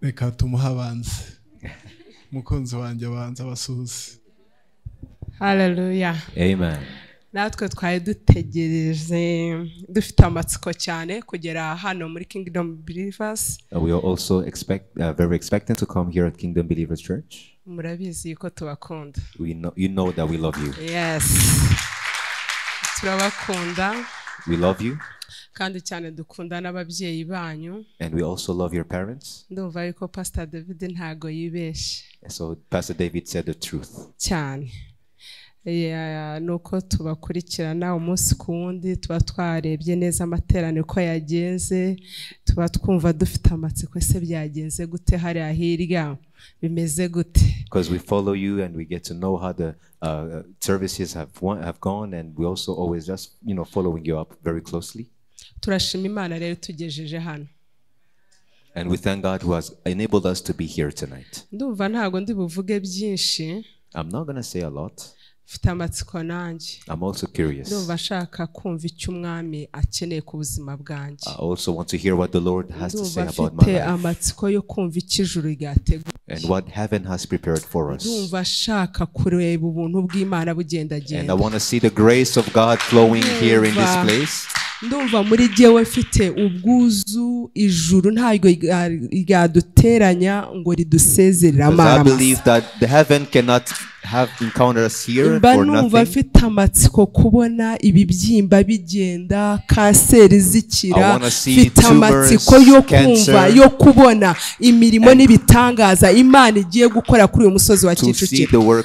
reka tumuhabanze mukunzi wanjye abanza basuhuze. Hallelujah. Amen. Natwe twari dutegereje dufite amatsiko cyane kugera hano muri Kingdom Believers. We are also very expectant to come here at Kingdom Believers Church. Murabizi ko tubakunda. You know that we love you. Yes. Turabakunda. We love you. Kandi cyane dukunda n'ababyeyi banyu. And we also love your parents. Ndumva yuko Pastor David ntago yibeshe. So Pastor David said the truth. Cyane. Nuko tubakurikirana umunsi ku wundi tuba twarebye neza amateraniro ko yagenze tuba twumva dufite amatsiko ese byagenze gute hari ahirya bimeze gute. Because we follow you and we get to know how the services have gone, and we also always just following you up very closely. Turashima Imana rero tugejeje hano. And we thank God who has enabled us to be here tonight. Ndumva ntago ndi buvuge byinshi. I'm not going to say a lot. I'm also curious. I also want to hear what the Lord has to say about my life and what heaven has prepared for us. And I want to see the grace of God flowing here in this place. Ndumva muri jewe mfite ubwuzu ijuru ntago ryaduteranya ngo ridusezerera amara. I believe that the heaven cannot have encountered us here for nothing. Ndumva mfite amatsiko kubona ibibyimba bigenda kanseri zikira mfite amatsiko yo kumva yo kubona imirimo n'ibitangaza Imana igiye gukora kuri uyu musozi wa Kicukiro.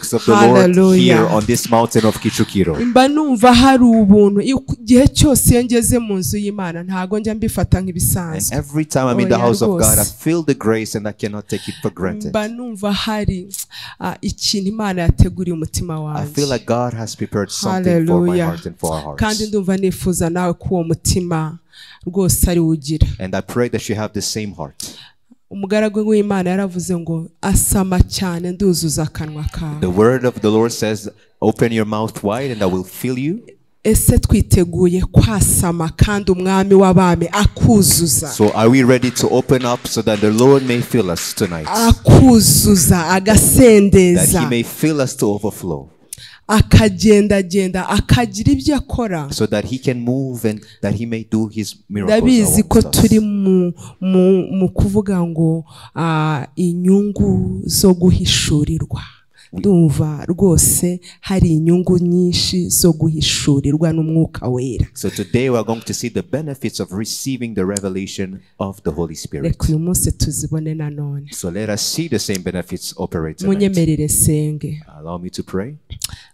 Here on this mountain of Kicukiro. Mba numva hari ubuntu igihe cyose ngeze mu nzu y'Imana ntago njya mbifata nk'ibisanzwe. And every time I'm in the house of God, I feel the grace and I cannot take it for granted. Mba numva hari ikintu Imana yateguriye umutima wanjye. I feel like God has prepared something for my heart and for our hearts. Kandi ndumva nifuza nawe ko uwo mutima rwose ari ugira. And I pray that you have the same heart. Umugaragu w'Imana yaravuze ngo asama cyane nduzuza akanwa kawe. The word of the Lord says, open your mouth wide and I will fill you. Ese twiteguye kwasama kandi umwami w'abami akuzuza. So are we ready to open up so that the Lord may fill us tonight? Akuzuza agasendeza. That he may fill us to overflow. Akagenda akagira ibyo akora. So that he can move and that he may do his miracles. Ndabizi ko turi mu kuvuga ngo inyungu zo guhishurirwa. Ndumva rwose hari inyungu nyinshi zo guhishurirwa n'umwuka wera. So today we are going to see the benefits of receiving the revelation of the Holy Spirit. Reka uyu munsi tuzibone nanone. So let us see the same benefits operate tonight. Munyemerere senge. Allow me to pray.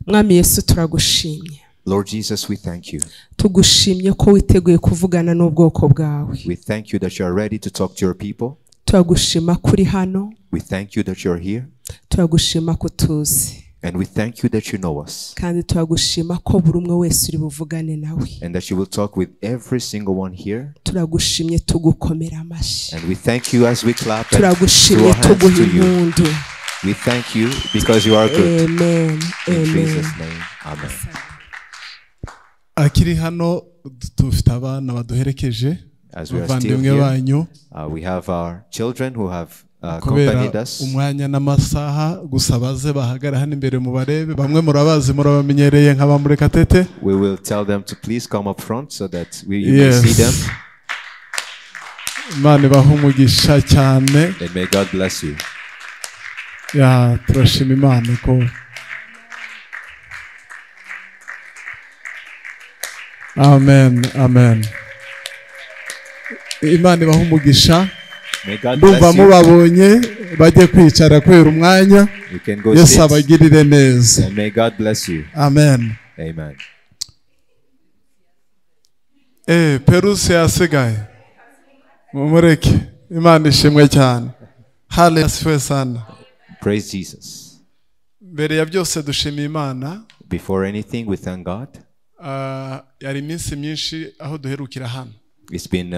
Mwami Yesu turagushimye. Lord Jesus, we thank you. Tugushimye ko witeguye kuvugana n'ubwoko bwawe. We thank you that you are ready to talk to your people. Turagushima kuri hano. We thank you that you are here. Turagushima ko tuzi. And we thank you that you know us. Kandi turagushima ko buri umwe wese uri buvugane nawe. And that you will talk with every single one here. Turagushimye tugukomera amashi. And we thank you as we clap and turagushimye tuguha impundu. We thank you because you are good. Amen. In Jesus' name. Amen. Akiri hano dufite abana baduherekeje. As we are still here, we have our children who have accompanied us. Umwanya n'amasaha gusa baze bahagara hano imbere mu barebe bamwe murabazi murabamenyereye nk'abamurekatete. We will tell them to please come up front so that we may see them. Imana ibahe umugisha cyane. And may God bless you. Turashima Imana ko Amen. Imana ibahe umugisha. Ndumva mubabonye bajye kwicara kwera umwanya. Yesu abagirire neza. And may God bless you. Amen. Amen. Peruse yasigaye. Mumureke. Imana ishimwe cyane. Hallelujah. Praise Jesus. Mbere ya byose dushima Imana. Before anything, we thank God. Yari iminsi myinshi aho duherukira hano. It's been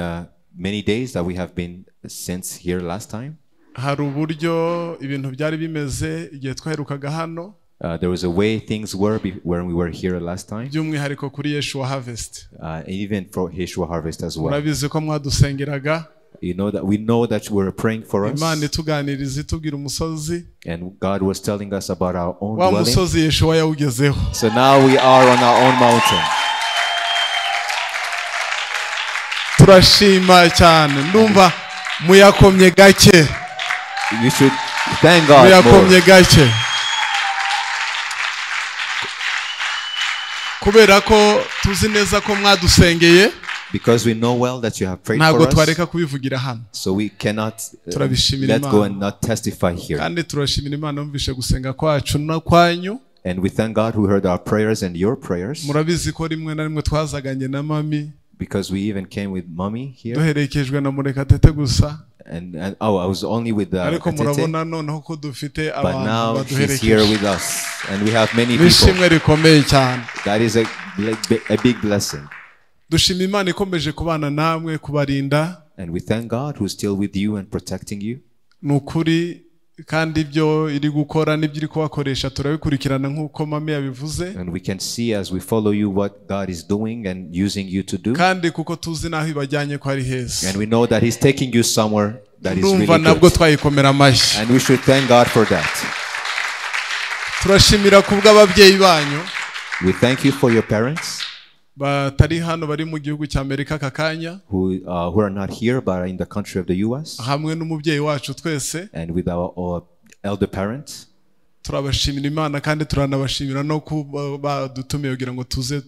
many days that we have been since here last time. Hari uburyo ibintu byari bimeze igihe twaherukaga hano. There was a way things were when we were here last time. By'umwihariko kuri Yeshua Harvest. Even for Yeshua Harvest as well. Murabizi ko mwadusengeraga. You know that we know that we're praying for us. Imana ituganiriza itubwira umusozi. And God was telling us about our own Wa dwelling. musozi Yeshua yawugezeho. So now we are on our own mountain. Turashima cyane. Ndumva muyakomye gake. We should thank God muyakomye more. gake. Kubera ko tuzi neza ko mwadusengeye. Because we know well that you have prayed Ntago for us. twareka kubivugira hano. So we cannot Turabishimira let Imana. go and not testify here. Kandi turashimira Imana yumvishe gusenga kwacu no kwanyu. And we thank God who heard our prayers and your prayers. Murabizi ko rimwe na rimwe twazaganye na mami. Because we even came with mommy here. Duherekejwe na Murekatete gusa. And I was only with Ariko Atete. murabona noneho ko dufite But abantu now she's here baduherekeje. with us. And we have many people. Nishimwe rikomeye cyane. That is a big blessing. Dushima Imana ikomeje kubana namwe kubarinda. And we thank God who's still with you and protecting you. Nukuri kandi ibyo iri gukora n'ibyo iri kubakoresha turabikurikirana nk'uko mami yabivuze. And we can see as we follow you what God is doing and using you to do. Kandi kuko tuzi naho ibajyanye ko ari heza. And we know that He's taking you somewhere that is really Ndumva nabwo good. twayikomera amashyi. And we should thank God for that. Turashimira kubw'ababyeyi banyu. We thank you for your parents batari hano bari mu gihugu cya Amerika aka kanya. who are not here but are in the country of the US. Hamwe n'umubyeyi wacu twese. And with our elder parents. Turabashimira Imana kandi turanabashimira no kuba badutumiye kugira ngo tuze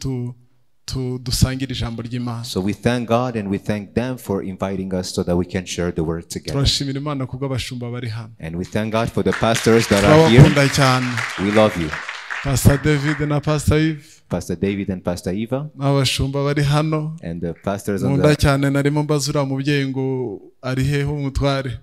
dusangire ijambo ry'Imana. So we thank God and we thank them for inviting us so that we can share the word together. Turashimira Imana kubw'abashumba bari hano. And we thank God for the pastors that are here. Turabakunda cyane. We love you. Pastor David na Pastor Eve. Pastor David and Pastor Eva. Abashumba bari hano. And the pastors on Nkunda the... cyane narimo mbazura mubyeyi ngo ari hehe umutware.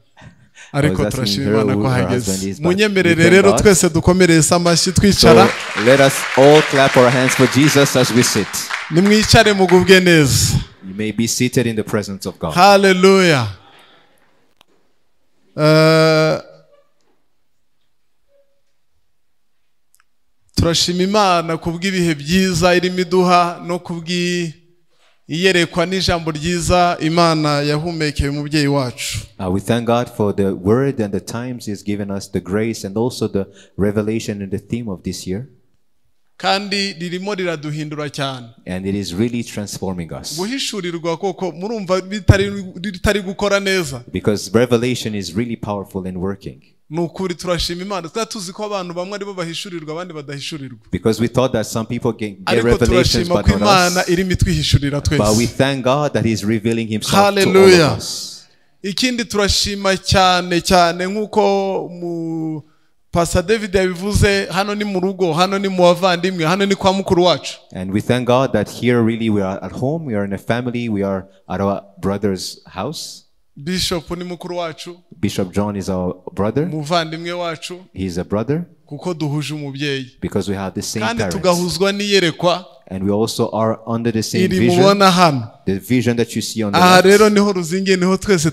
Ariko turashima Imana ko hageze. Munyemerere rero twese dukomereze amashyi twicara. So let us all clap our hands for Jesus as we sit. Nimwicare mugubwe neza. You may be seated in the presence of God. Hallelujah. Turashima Imana kubw'ibihe byiza irimo iduha no kubw'iyerekwa n'ijambo ryiza Imana yahumekeye umubyeyi wacu. We thank God for the word and the times He's given us, the grace and also the revelation and the theme of this year. Kandi ririmo riraduhindura cyane. And it is really transforming us. Guhishurirwa koko murumva bitari gukora neza. Because revelation is really powerful in working. Nukuri turashima Imana tuzi ko abantu bamwe aribo bahishurirwa abandi badahishurirwa. Because we thought that some people get revelations but not us. But we thank God that He's revealing Himself Hallelujah. to all of us. Ikindi turashima cyane nkuko mu Pastor David yabivuze hano ni mu rugo hano ni mu bavandimwe hano ni kwa mukuru wacu. And we thank God that here really we are at home, we are in a family, we are at our brother's house. Bishop ni mukuru wacu. Bishop John is our brother. Muvandimwe wacu. He is a brother. Kuko duhuje umubyeyi. Because we have the same kandi parents. Tugahuzwa n'iyerekwa. And we also are under the same vision. Mubona hano. The vision that you see on the left. Rero niho ruzingiye niho twese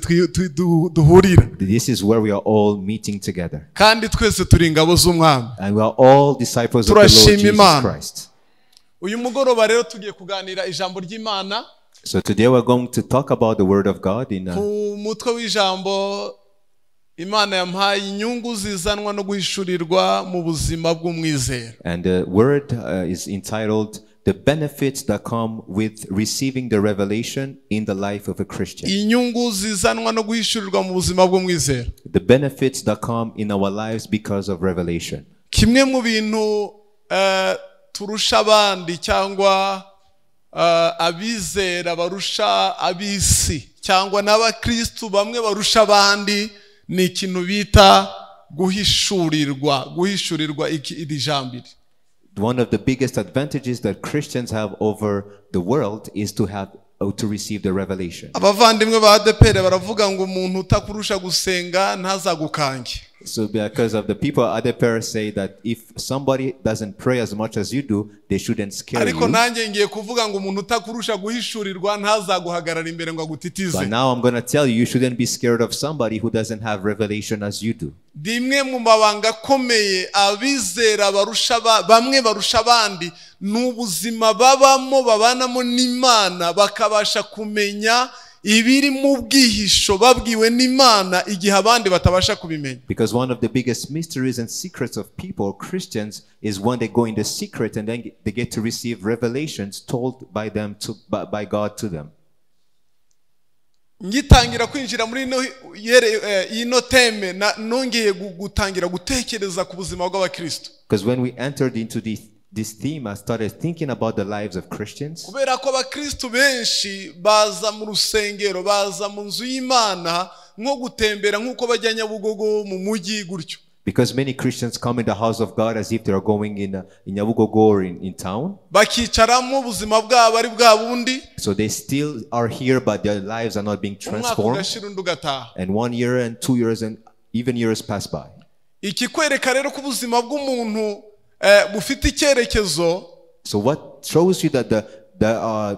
duhurira. This is where we are all meeting together. Kandi twese turi ingabo z'umwami. And we are all disciples of the Lord Jesus Christ. Uyu mugoroba rero tugiye kuganira ijambo ry'Imana. So today we're going to talk about the word of God in umutwe w'ijambo Imana yampaye inyungu zizanwa no guhishurirwa mu buzima bw'umwizera. And the word is entitled The Benefits That Come with Receiving the Revelation in the Life of a Christian. Inyungu zizanwa no guhishurirwa mu buzima bw'umwizera. The benefits that come in our lives because of revelation. Kimwe mu bintu turusha abandi cyangwa abizera barusha abisi cyangwa n'abakristu bamwe barusha abandi ni ikintu bita guhishurirwa iri jambiri. One of the biggest advantages that Christians have over the world is to receive the revelation. Abavandimwe ba ADPR baravuga ngo umuntu utakurusha gusenga ntazagukange. So because of the people at ADPR say that if somebody doesn't pray as much as you do, they shouldn't scare you. Ariko nanjye ngiye kuvuga ngo umuntu utakurusha guhishurirwa ntazaguhagarara imbere ngo agutitize. But now I'm going to tell you, you shouldn't be scared of somebody who doesn't have revelation as you do. Dimwe mu mabanga akomeye abizera bamwe barusha abandi n'ubuzima babamo babanamo n'Imana bakabasha kumenya ibiri mu bwihisho babwiwe n'Imana igihe abandi batabasha kubimenya. Because one of the biggest mysteries and secrets of people, Christians, is when they go in the secret and then they get to receive revelations told by them by God to them. Ngitangira kwinjira muri ino teme nongeye gutangira gutekereza ku buzima bw'abakristo. Because when we entered into this theme, I started thinking about the lives of Christians. Kubera ko abakristo benshi baza mu rusengero, baza mu nzu y'Imana nko gutembera nkuko bajya Nyabugogo mu mujyi gutyo. Because many Christians come in the house of God as if they are going in Nyabugogo or in town. Bakicaramo ubuzima bwabo ari bwa bundi. So they still are here, but their lives are not being transformed. And 1 year and 2 years and even years pass by. Ikikwereka rero ko ubuzima bw'umuntu bufite icyerekezo. So what shows you that the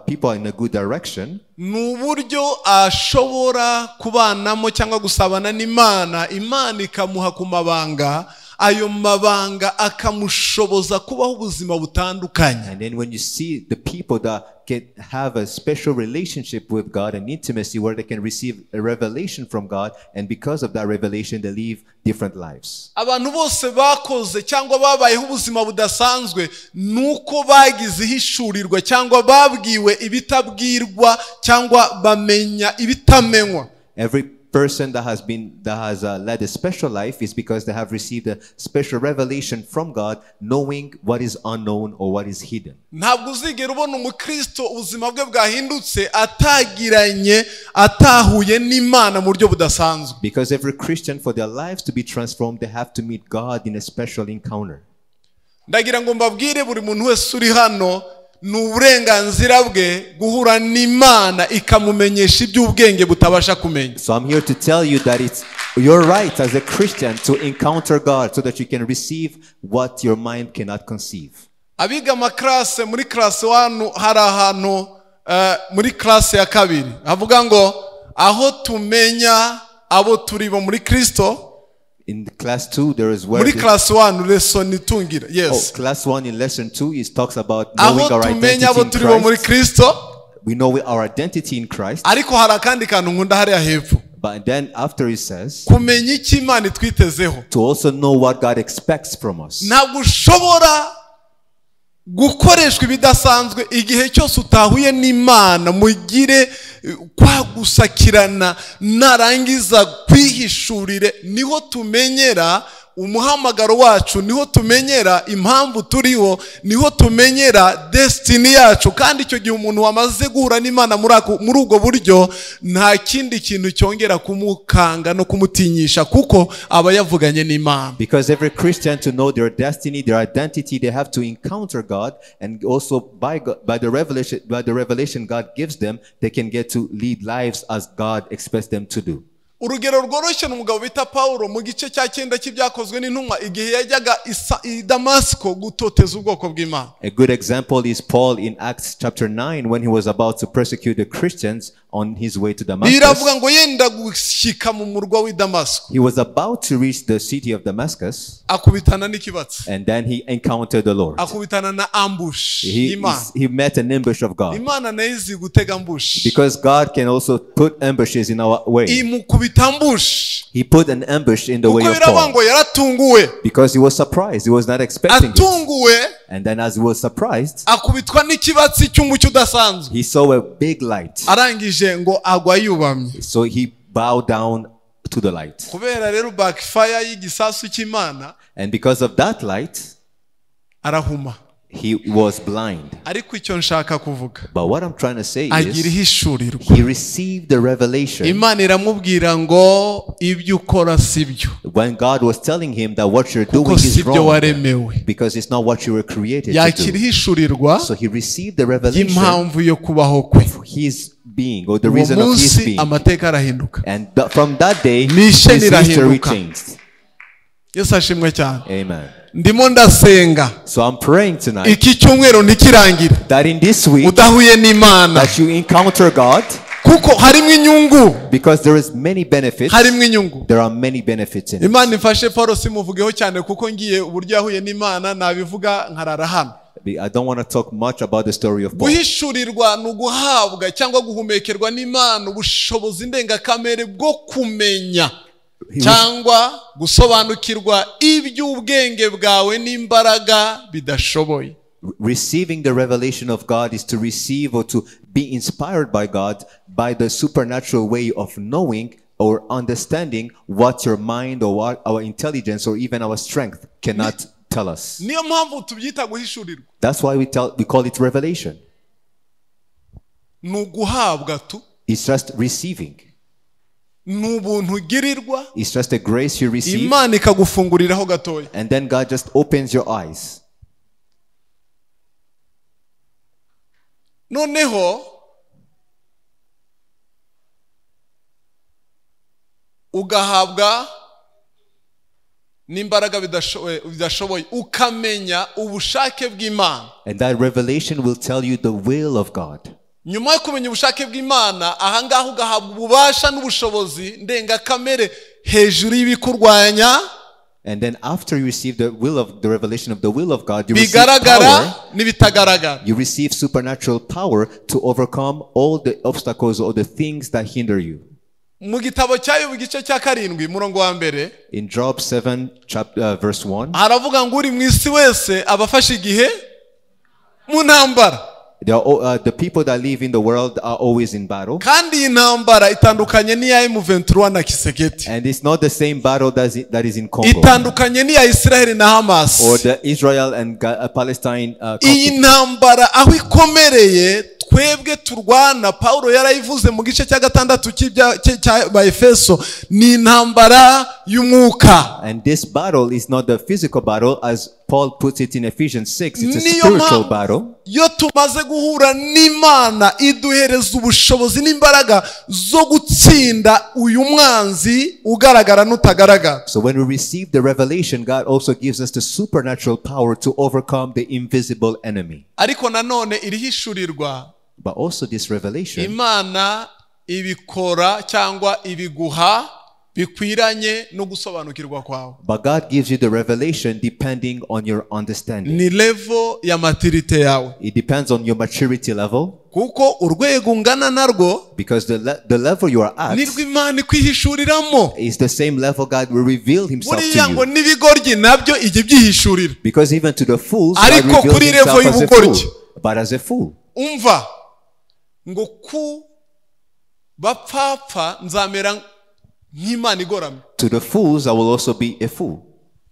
people are in a good direction? Nuburyo ashobora kubanamo cyangwa gusabana n'Imana, Imana ikamuha ku mabanga, ayo mabanga akamushoboza kubaho ubuzima butandukanye. And then when you see the people that can have a special relationship with God and intimacy where they can receive a revelation from God, and because of that revelation they live different lives. Abantu bose bakoze cyangwa babayeho ubuzima budasanzwe nuko bagize ihishurirwa cyangwa babwiwe ibitabwirwa cyangwa bamenya ibitamenywa. Every person that has led a special life is because they have received a special revelation from God, knowing what is unknown or what is hidden. Ntabwo uzigera ubona umukristo ubuzima bwe bwahindutse atahuye n'Imana mu buryo budasanzwe. Because every Christian, for their lives to be transformed, they have to meet God in a special encounter. Ndagira ngo mbabwire buri muntu wese uri hano n'uburenganzira bwe guhura n'Imana ikamumenyesha iby'ubwenge butabasha kumenya. So I'm here to tell you that it's your right as a Christian to encounter God so that you can receive what your mind cannot conceive. Abiga amaklase muri class 1 hari ahantu muri class ya kabiri avuga ngo aho tumenya abo turi bo muri Kristo. In class 2 there is where muri class 1 lesson itungira. Yes. Class 1 in lesson 2 it talks about knowing our identity in Christ. We know our identity in Christ. Ariko hari akandi kantu nkunda hariya hepfo. But then after it says kumenya iki Imana twitezeho. To also know what God expects from us. Ntabwo ushobora gukoreshwa ibidasanzwe igihe cyose utahuye n'Imana mugire kwagusakirana narangiza kwihishurire niho tumenyera umuhamagaro wacu, niho tumenyera impamvu turiho, niho tumenyera destiny yacu. Kandi icyo gihe umuntu wamaze guhura n'Imana muri ubwo buryo nta kindi kintu cyongera kumukanga no kumutinyisha kuko aba yavuganye n'Imana. Because every Christian, to know their destiny, their identity, they have to encounter God, and also by the revelation God gives them, they can get to lead lives as God expects them to do. Urugero rworoshye n'umugabo bita Paulo mu gice cya 9 cy'ibyakozwe n'intumwa igihe yajyaga i Damasco gutoteza ubwoko bw'Imana. A good example is Paul in Acts chapter 9 when he was about to persecute the Christians on his way to Damascus. Biravuga ngo yenda gushyika mu murwa w'i Damasco. He was about to reach the city of Damascus. Akubitana n'ikibatsi. And then he encountered the Lord. Akubitana na ambush. He met an ambush of God. Imana nayizi gutega ambush. Because God can also put ambushes in our way. He put an ambush in the way of Paul. Because he was surprised. He was not expecting it. And then as he was surprised, he saw a big light. So he bowed down to the light. And because of that light, he was blind. But what I'm trying to say is he received the revelation when God was telling him that what you're doing is wrong because it's not what you were created to do. So he received the revelation for his being or the reason of his being. And from that day his history changed. Amen. So I'm praying tonight that in this week that you encounter God, because there is many benefits. There are many benefits in it. I don't want to talk much about the story of Paul. Guhishurirwa nuguhabwa cyangwa guhumekerwa n'Imana ubushobozi ndengakamere bwo kumenya cyangwa gusobanukirwa iby'ubwenge bwawe n'imbaraga bidashoboye. Receiving the revelation of God is to receive or to be inspired by God by the supernatural way of knowing or understanding what your mind or what our intelligence or even our strength cannot tell us. Niyo mpamvu tubyita guhishurirwa. That's why we call it revelation. Nuguhabwa tu. It's just receiving. Nubuntu girirwa. It's just a grace you receive. Imana ikagufunguriraho gatoya. And then God just opens your eyes. Noneho ugahabwa n'imbaraga bidashoboye ukamenya ubushake bw'Imana. And that revelation will tell you the will of God. Nyuma yo kumenya ubushake bw'Imana ahangaha ugahabwa ububasha n'ubushobozi ndengakamere hejuru y'ibikurwanya. And then after you receive the revelation of the will of God, you receive power. You receive supernatural power to overcome all the obstacles or the things that hinder you. Mu gitabo cya Yobu igice cya 7 murongo wa mbere, in Job 7 verse 1, haravuga ngo uri mu isi wese abafashe igihe mu ntambara. The people that live in the world are always in battle. Kandi intambara itandukanye n'iya M23 na Kisegeti. And it's not the same battle that is in Congo. Itandukanye n'iya Israel na Hamas. Or the Israel and Palestine conflict. Iyi ntambara aho ikomereye twebwe turwana Paulo yarayivuze mu gice cya 6 cya Efeso ni intambara y'umwuka. And this battle is not the physical battle as Paul puts it in Ephesians 6. It's a spiritual battle. Yo tumaze guhura n'Imana iduhereza ubushobozi n'imbaraga zo gutsinda uyu mwanzi ugaragara n'utagaragara. So when we receive the revelation, God also gives us the supernatural power to overcome the invisible enemy. Ariko nanone irihishurirwa. But also this revelation, Imana ibikora cyangwa ibiguha bikwiranye no gusobanukirwa kwawe. But God gives you the revelation depending on your understanding. Ni level ya maturity yawe. It depends on your maturity level. Kuko urwego ungana narwo, because the level you are at nirwo Imana ikwihishuriramo, is the same level God will reveal himself to you. Ngo nibigoryi nabyo ijye byihishurira. Because even to the fools God reveals himself as a fool. But as a fool. Umva ngo ku bapfapfa nzamera nk'Imana igoramye. To the fools I will also be a fool.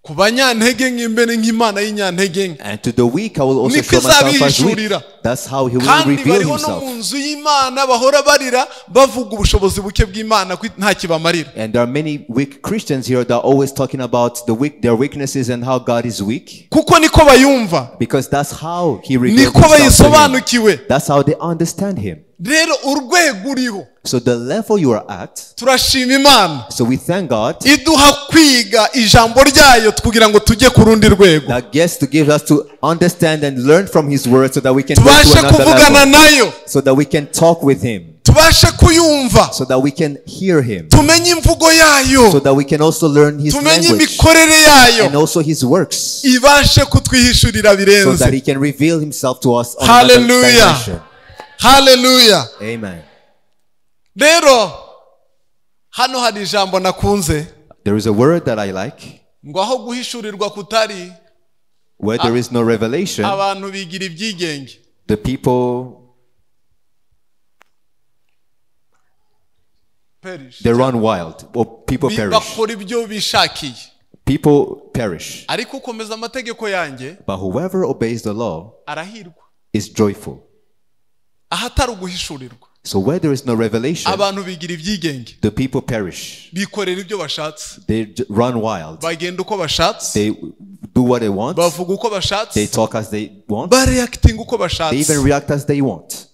Ku banyantege nk'imbere nk'Imana y'inyantege nke. And to the weak I will also show myself as weak. That's how he will reveal himself. Mu nzu y'Imana bahora barira bavuga ubushobozi buke bw'Imana nta kibamarira. And there are many weak Christians here that are always talking about their weaknesses and how God is weak. Kuko niko bayumva. Because that's how he reveals himself. Niko bayisobanukiwe. That's how they understand him. Rero urwego uriho. So the level you are at, turashima Imana. So we thank God. Iduha kwiga ijambo ryayo kugira ngo tujye ku rundi rwego. That gets to give us to understand and learn from his word so that we can go to another kuvugana nayo. So that we can talk with him. Tubashe kuyumva. So that we can hear him. Tumenye imvugo yayo. So that we can also learn his language. Tumenye imikorere yayo. And also his works. Ibashe kutwihishurira birenze. So that he can reveal himself to us on Hallelujah. another dimension. Hallelujah. Amen. Rero hano hari ijambo nakunze. There is a word that I like. Ngo aho guhishurirwa kutari, where there is no revelation, abantu bigira ibyigenge. The people perish. They run wild, or people perish. Bakora ibyo bishakiye. People perish. Ariko ukomeza amategeko yanjye, but whoever obeys the law arahirwa, is joyful. Ahatari uguhishurirwa. So where there is no revelation, abantu bigira ibyigenge. The people perish. Bikorera ibyo bashatse. They run wild. Bagenda uko bashatse. They do what they want. Bavuga uko bashatse. They talk as they want. Bareacting uko bashatse. They even react as they want.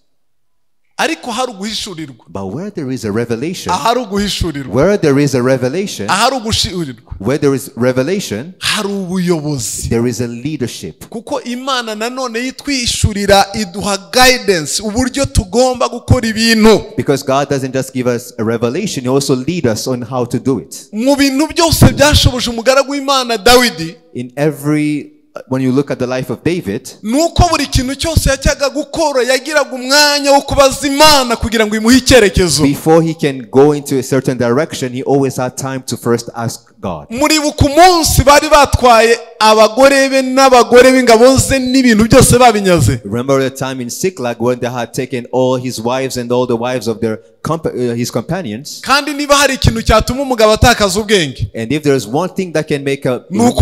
Ariko hari uguhishurirwa. But where there is a revelation, ahari uguhishurirwa. Where there is a revelation, ahari ugushurirwa. Where there is revelation, hari ubuyobozi. There is a leadership. Kuko Imana nanone yitwishurira iduha guidance uburyo tugomba gukora ibintu. Because God doesn't just give us a revelation, he also lead us on how to do it. Mu bintu byose byashoboje umugaragu w'Imana Dawidi, in every when you look at the life of David, nuko buri kintu cyose yacyaga gukora yagiraga umwanya wo kubaza Imana kugira ngo imuhe icyerekezo. Before he can go into a certain direction, he always had time to first ask God. Muri buku munsi bari batwaye abagore be n'abagore b'ingabo ze n'ibintu byose babinyaze. Remember the time in Siklag when they had taken all his wives and all the wives of their his companions. Kandi niba hari ikintu cyatuma umugabo atakaza ubwenge, and if there is one thing that can make a man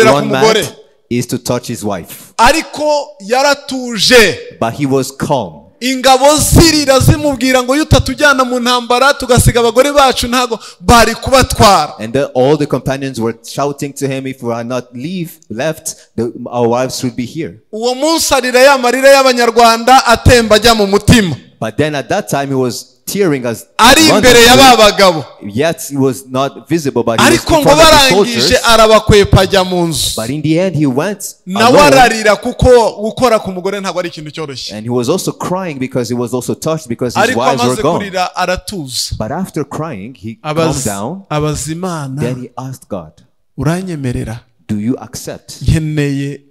run mad, is to touch his wife. Ariko yaratuje. But he was calm. Ingabo zirira zimubwira ngo yutatujyana mu ntambara tugasiga abagore bacu ntago bari kubatwara. And all the companions were shouting to him, if we are not left, our wives should be here. Uwo munsi arira y'amarira y'Abanyarwanda atemba ajya mu mutima. But then at that time he was tearing as ari imbere y'abagabo. Yet he was not visible, but he was ariko ngo barangije arabakwepa ajya mu nzu. But in the end he went nawe ararira kuko gukora ku mugore ntabwo ari ikintu cyoroshye. And he was also crying because he was also touched because his wives were gone. Kurira aratuza. But after crying he calmed down. Abazimana. Then he asked God, uranyemerera? Do you accept? Nkeneye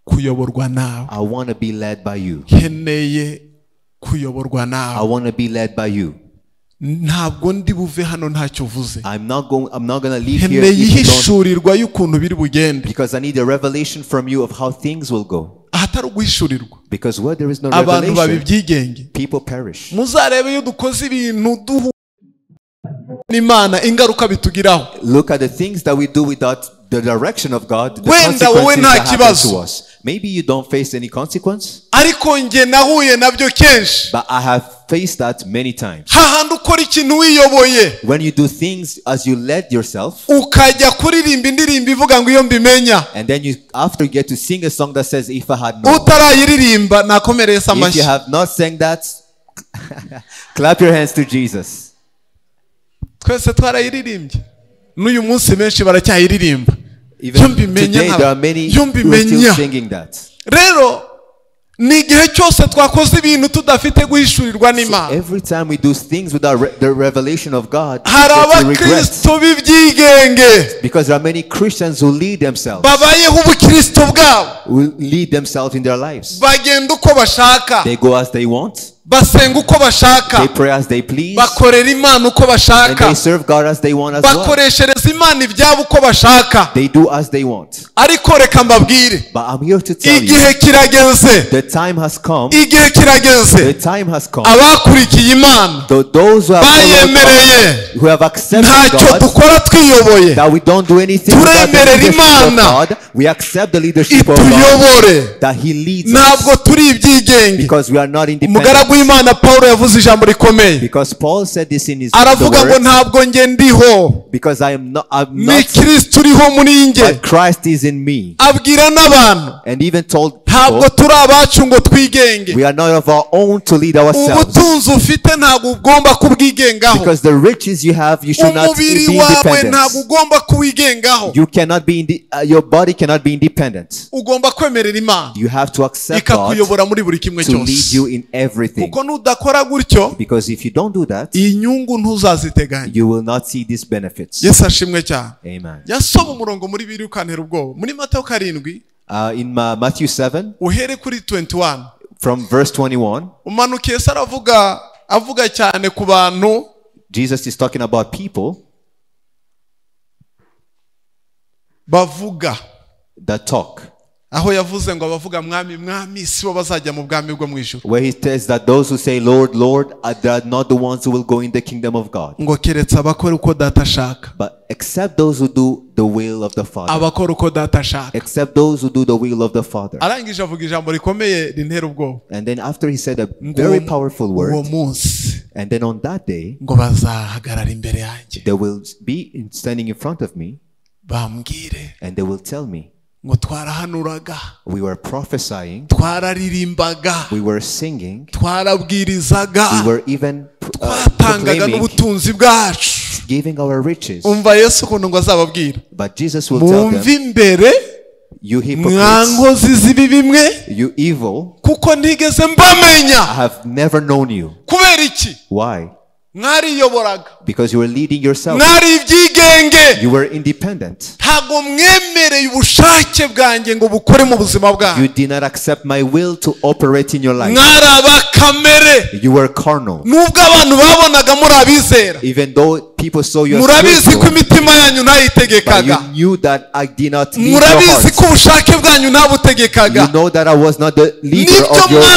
kuyoborwa nawe. I want to be led by you. Nkeneye kuyoborwa nawe. I want to be led by you. Ntabwo ndi buve hano ntacyo uvuze. I'm not going to leave here ihishurirwa y'ukuntu biri bugende. Because I need a revelation from you of how things will go. Ahatari uguhishurirwa. Because where there is no abantu babibyigenge, people perish. Muzarebe iyo dukoze ibintu duhu n'Imana ingaruka bitugiraho. Look at the things that we do without the direction of God, the consequences that happen to us. Maybe you don't face any consequence. Ariko nge nahuye nabyo kenshi. But I have faced that many times. Hahandi ukora ikintu wiyoboye. When you do things as you led yourself. Ukajya kuririmba indirimbo ivuga ngo iyo mbimenya. And then after you get to sing a song that says, if I had known. Utarayiririmba nakomereye amashi. If you have not sang that, clap your hands to Jesus. Twese twarayiririmbye. N'uyu munsi menshi baracyayiririmba. Even today there are many who are still singing that. Rero ni igihe cyose twakoze ibintu tudafite guhishurirwa n'Imana. Every time we do things without the revelation of God, hari abakristo b'ibyigenge. Because there are many Christians who lead themselves. Babayeho ubukristo bwabo. Who lead themselves in their lives. Bagenda uko bashaka. They go as they want. Basenga uko bashaka. They pray as they please. Bakorera Imana uko bashaka. And they serve God as they want as well. Bakoreshereza Imana ibyabo uko bashaka. They do as they want. Ariko reka mbabwire. But I'm here to tell you. Igihe kirageze. The time has come. Igihe kirageze. The time has come. Abakurikiye Imana. Those who have bayemereye. Who have accepted ntacyo dukora twiyoboye. That we don't do anything without the leadership of God. We accept the leadership of God. That He leads us. Ntabwo turi ibyigenge. Because we are not independent. Umugaragu w'Imana Paulo yavuze ijambo rikomeye. Because Paul said this in his aravuga ngo ntabwo nge ndiho. Because I'm not ni Kristo uriho muri nge. But Christ is in me. Abwira n'abantu. And even told ntabwo turi abacu ngo twigenge. We are not of our own to lead ourselves. Ubutunzi ufite ntabwo ugomba kubwigengaho. Because the riches you have, you should not be independent. Umubiri wawe ntabwo ugomba kuwigengaho. You cannot be your body cannot be independent. Ugomba kwemerera Imana. You have to accept God ikakuyobora muri buri kimwe cyose. To lead you in everything. Kuko nudakora gutyo, because if you don't do that, inyungu ntuzaziteganya. You will not see these benefits. Yesu ashimwe cyane. Amen. Yasoma umurongo muri Bibiliya ukantera ubwoba. Muri Matayo 7. In Matthew 7. Uhere kuri 21. From verse 21. Umanukiye Yesu avuga cyane ku bantu. Jesus is talking about people. Bavuga. That talk. Aho yavuze ngo abavuga mwami mwami sibo bazajya mu bwami bwo mu ijuru. Where he says that those who say Lord Lord are not the ones who will go in the kingdom of God. Ngo keretse abakora uko data ashaka. But except those who do the will of the Father. Abakora uko data ashaka. Except those who do the will of the Father. Arangije avuga ijambo rikomeye rintera ubwoba. And then after he said a very powerful word. Uwo munsi. And then on that day. Ngo bazahagarara imbere yanjye. They will be standing in front of me. Bambwire. And they will tell me. Ngo twarahanuraga. We were prophesying. Twararimbaga. We were singing. Twarabwirizaga. We were even twatangaga n'ubutunzi bwacu. Giving our riches. Umva Yesu ukuntu ngo azababwira. But Jesus will tell them. Mumve imbere. You hypocrites. Mwankozi z'ibi bimwe. You evil. Kuko ntigeze mbamenya. I have never known you. Kubera iki? Why? Because you were leading yourself. You were independent. You did not accept my will to operate in your life. You were carnal. Even though people saw you as spiritual, but you knew that I did not lead your hearts. You know that I was not the leader of your will.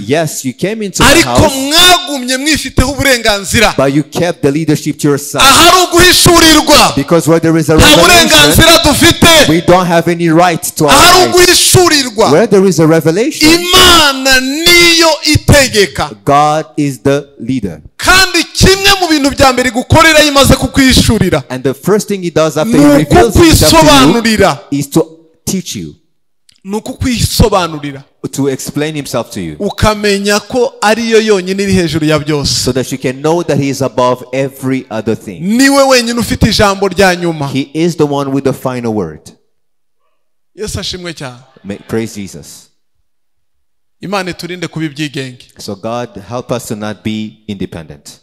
Yes, you came into my house, but you kept the leadership to yourself. Because where there is a revelation, we don't have any right to our lives. Where there is a revelation, God is the leader. And the first thing he does after he reveals himself to you is to teach you, to explain himself to you, so that you can know that he is above every other thing. He is the one with the final word. Praise Jesus. So God help us to not be independent.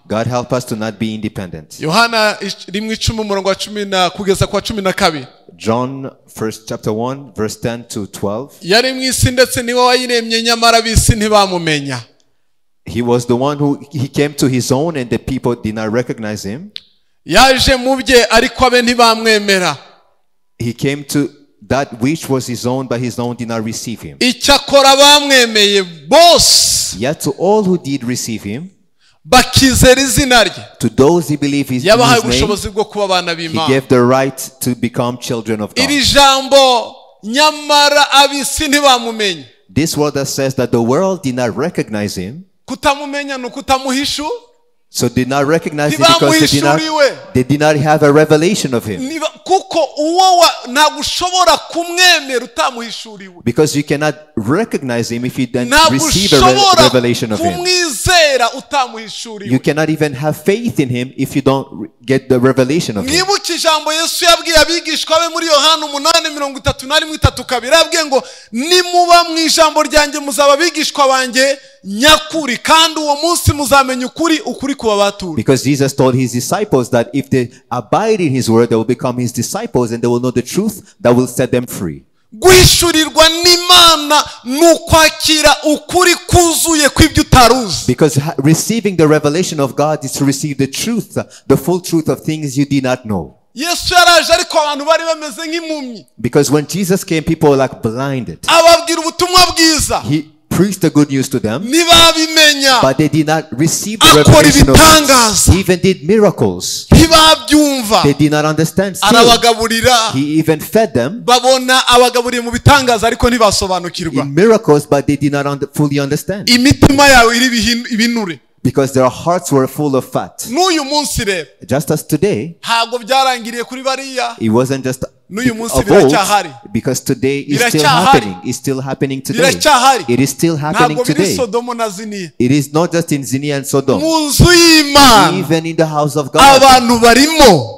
God help us to not be independent. John 1st chapter 1 verse 10 to 12. He was the one who he came to his own and the people did not recognize him. He came to that which was his own, but his own did not receive him. Yet to all who did receive him, to those who believe his name, he gave the right to become children of God. This word that says that the world did not recognize him. So did not recognize him because they did not have a revelation of him. Because you cannot recognize him if you don't receive a revelation of him. You cannot even have faith in him if you don't get the revelation of him. Because Jesus told his disciples that if they abide in his word, they will become his disciples and they will know the truth that will set them free. Because receiving the revelation of God is to receive the truth, the full truth of things you did not know. Because when Jesus came, people were like blinded. He preached the good news to them, but they did not receive the revelation of it. He even did miracles. They did not understand still. He even fed them in miracles, but they did not fully understand. Because their hearts were full of fat. Just as today, it wasn't just of old, because today is still happening. It's still happening today. It is still happening today. It is not just in Zini and Sodom. Even in the house of God,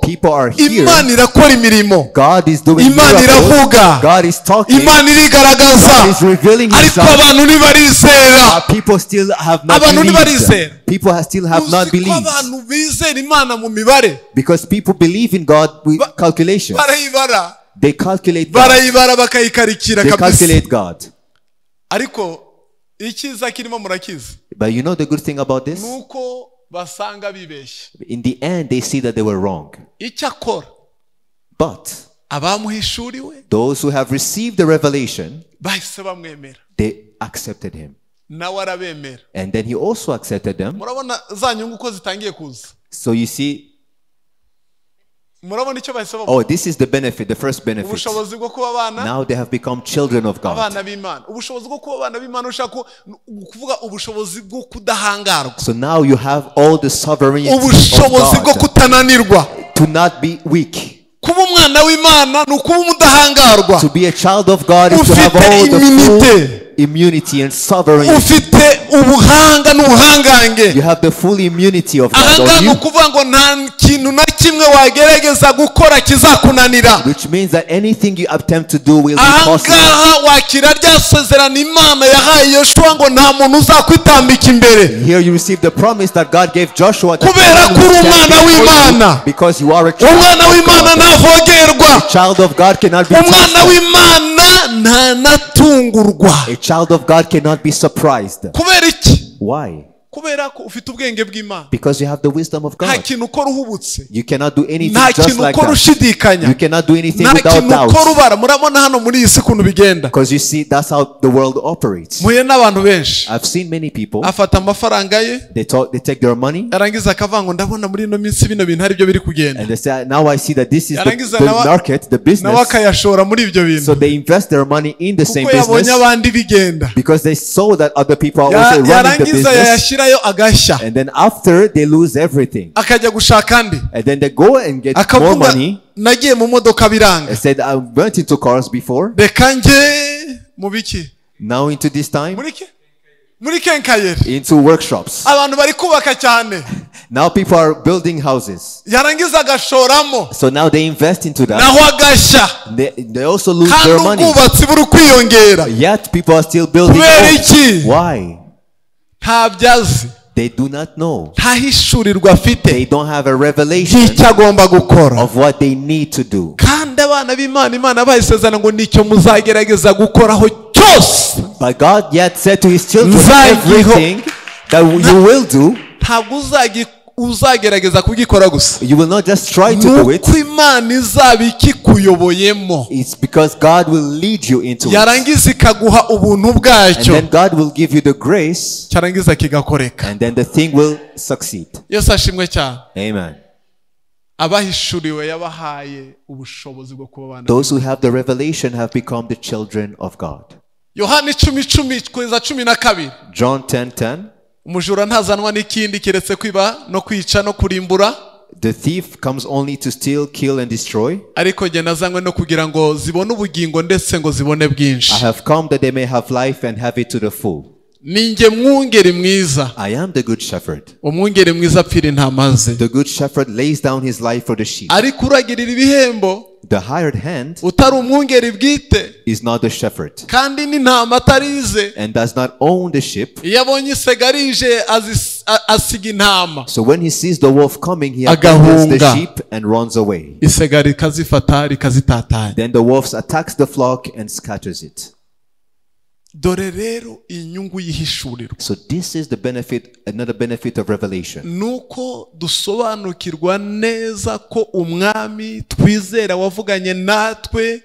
people are here. God is doing miracles. God is talking. God is revealing himself. But people still have not believed. People still have not believed. Because people believe in God with calculation. They calculate God. They calculate God. But you know the good thing about this? In the end, they see that they were wrong. But those who have received the revelation, they accepted him. And then he also accepted them. So you see, oh, this is the benefit, the first benefit. Now they have become children of God. So now you have all the sovereignty of God to not be weak. To be a child of God is to have all the full immunity and sovereignty. ufite ubuhanga n'ubuhangange. You have the full immunity of God on ahanga you. nukuvuga ngo nta kintu na kimwe wagerageza gukora kizakunanira. Which means that anything you attempt to do will be possible. ahangaha wakira rya sezerano Imana yahaye Yoshua ngo nta muntu uzakwitambika imbere. Here you receive the promise that God gave Joshua, that kubera ko uri umwana w'Imana. because you are a child umwana w'Imana ntavogerwa. A child of God cannot be umwana w'Imana ntanatungurwa. A child of God cannot be surprised. kubera iki? Why? kubera ko ufite ubwenge bw'Imana. Because you have the wisdom of God. nta kintu ukora uhubutse. You cannot do anything nta just kintu like ukora that. ushidikanya. You cannot do anything nta without kintu ukora doubt. ubara. murabona hano muri iyi si ukuntu bigenda. Because you see, that's how the world operates. muye n'abantu benshi. I've seen many people. afata amafaranga ye. They take their money. yarangiza akavuga ngo ndabona muri ino minsi bino bintu ari byo biri kugenda. And they say, now I see that this is the market, the business. nawe akayashora muri ibyo bintu. So they invest their money in the same business. kuko yabonye abandi bigenda. Because they saw that other people are also running the yarangiza business. yayashyirayo agashya. And then after they lose everything. akajya gushaka andi. And then they go and get more money. nagiye mu modoka biranga. I said, I went into cars before. reka njye mu biki. Now into this time. muri kenkayeri. Into workshops. abantu bari kubaka cyane. Now people are building houses. yarangiza agashoramo. So now they invest into that. naho agashya. They also lose their money. kandi ubwubatsi buri kwiyongera. Yet people are still building homes. Why? ntabyazi. They do not know. ntahishurirwa afite. They don't have a revelation agomba gukora. of what they need to do. kandi abana b'Imana Imana bayisezerana ngo nicyo muzagerageza gukoraho cyose. But God yet said to his children, everything that you will do, ntabwo uzagerageza kugikora gusa. you will not just try to do it. nuko Imana izaba ikikuyoboyemo. It's because God will lead you into it. yarangiza ikaguha ubuntu bwacyo. And then God will give you the grace. cyarangiza kigakoreka. And then the thing will succeed. Yesu ashimwe cyane. Amen. abahishuriwe yabahaye ubushobozi bwo kuba abana. Those who have the revelation have become the children of God. Yohana 10:10-12. John 10:10. umujura ntazanwa n'ikindi keretse kwiba no kwica no kurimbura. The thief comes only to steal, kill and destroy. ariko jye nazanywe no kugira ngo zibone ubugingo ndetse ngo zibone bwinshi. I have come that they may have life and have it to the full. ninjye mwungeri mwiza. I am the good shepherd. umwungeri mwiza apfira intama ze. The good shepherd lays down his life for the sheep. ariko uragirira ibihembo. The hired hand utari umwungeri bwite. is not the shepherd. kandi n'intama atarize. And does not own the sheep. iyo abonye isega rije asiga intama. So when he sees the wolf coming, he abandons the sheep and runs away. isega rikazifata rikazitatanya. Then the wolf attacks the flock and scatters it. dore rero inyungu yihishurirwa. So this is the benefit, another benefit of revelation. nuko dusobanukirwa neza ko umwami twizera wavuganye natwe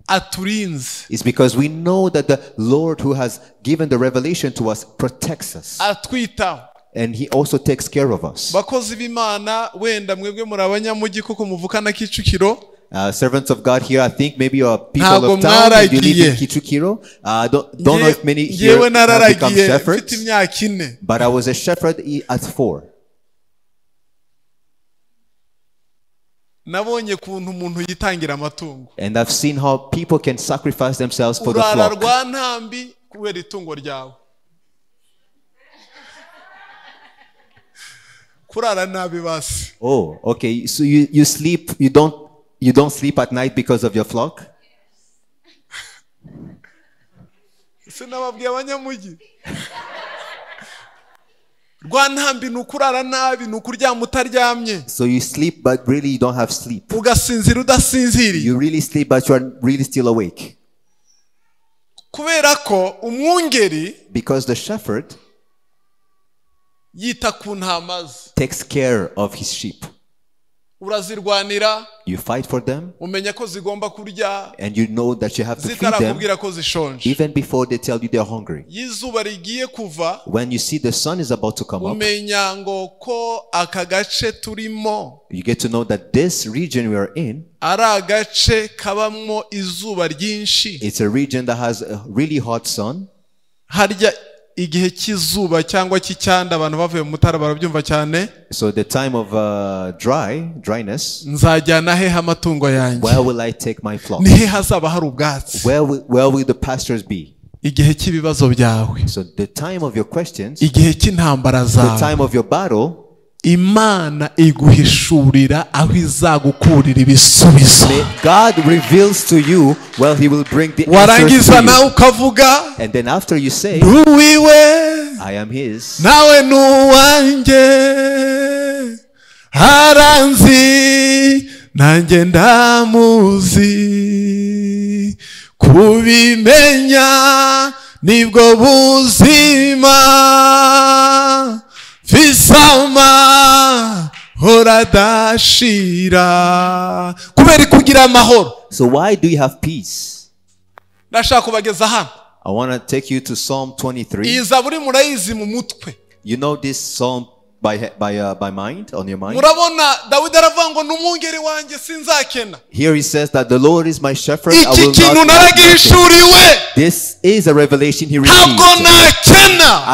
aturinze. It's because we know that the Lord who has given the revelation to us protects us. atwitaho. And he also takes care of us. bakozi b'Imana wenda mwebwe muri abanyamujyi kuko muvukana Kicukiro. Servants of God here, I think maybe you are people of town and you live in Kicukiro. Don't know if many here have become shepherds. But I was a shepherd at 4. nabonye kuntu umuntu yitangira amatungo. And I've seen how people can sacrifice themselves for the urara flock. rwa ntambi kubera itungo ryawe. kurara nabi basi. Oh, okay. So you sleep, you don't sleep at night because of your flock? sinababwiye abanyamujyi. rwa ntambi ni ukurara nabi, ni ukuryama utaryamye. So you sleep but really you don't have sleep. ugasinzira udasinziriye. You really sleep but you are really still awake. kubera ko umwungeri, because the shepherd yita ku ntama ze, takes care of his sheep. urazirwanira, you fight for them, umenya ko zigomba kurya, and you know that you have to feed them zitarakubwira ko zishonje. even before they tell you they're hungry. Yizuba rigiye kuva, when you see the sun is about to come up, umenya ngo ko aka gace turimo, you get to know that this region we are in, ari agace kabamo izuba ryinshi. it's a region that has a really hot sun. harya igihe cy'izuba cyangwa cy'icyanda abantu bavuye mu Mutara barabyumva cyane. So the time of dryness, nzajyana he amatungo yanjye, where will I take my flock? ni he hazaba hari ubwatsi. Where will the pastures be? igihe cy'ibibazo byawe, so the time of your questions, igihe cy'intambara zawe, the time of your battle, Imana iguhishurira aho izagukurira ibisubizo. God reveals to you where he will bring the answers warangiza to nawe you. ukavuga, And then after you say, Nduwiwe, I am his, nawe nuwanjye, haranzi nanjye ndamuzi, kubimenya nibwo buzima, fisama horadashira. Kubera kugira amahoro. So why do you have peace? Ndashaka kubageza hano. I want to take you to Psalm 23. Iyi zaburi murayizi mu mutwe. You know this psalm by mind, on your mind? Murabona Dawidi aravuga ngo numwungeri wanjye sinzakena. Here he says that the Lord is my shepherd, I will Iki kintu naragihishuriwe. This is a revelation he received. Ntabwo nakena.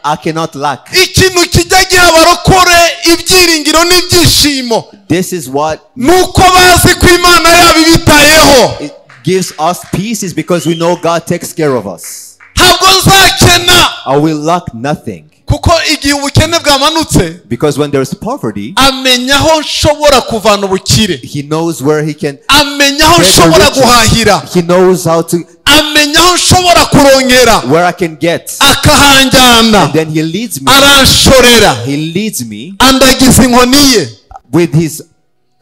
I cannot lack. Ikintu kijya giha abarokore ibyiringiro n'ibyishimo. This is what nuko bazi ko Imana yabo ibitayeho. It gives us peace is because we know God takes care of us. Ntabwo nzakena. I will lack nothing. Kuko igihe ubukene bwamanutse, because when there is poverty, amenya aho nshobora kuvana ubukire. He knows where he can. Amenya aho nshobora guhahira. He knows how to. Amenya aho nshobora kurongera. Where I can get. Akahanjyana. And then he leads me. Aranshorera. He leads me. Andagiza inkoni ye. With his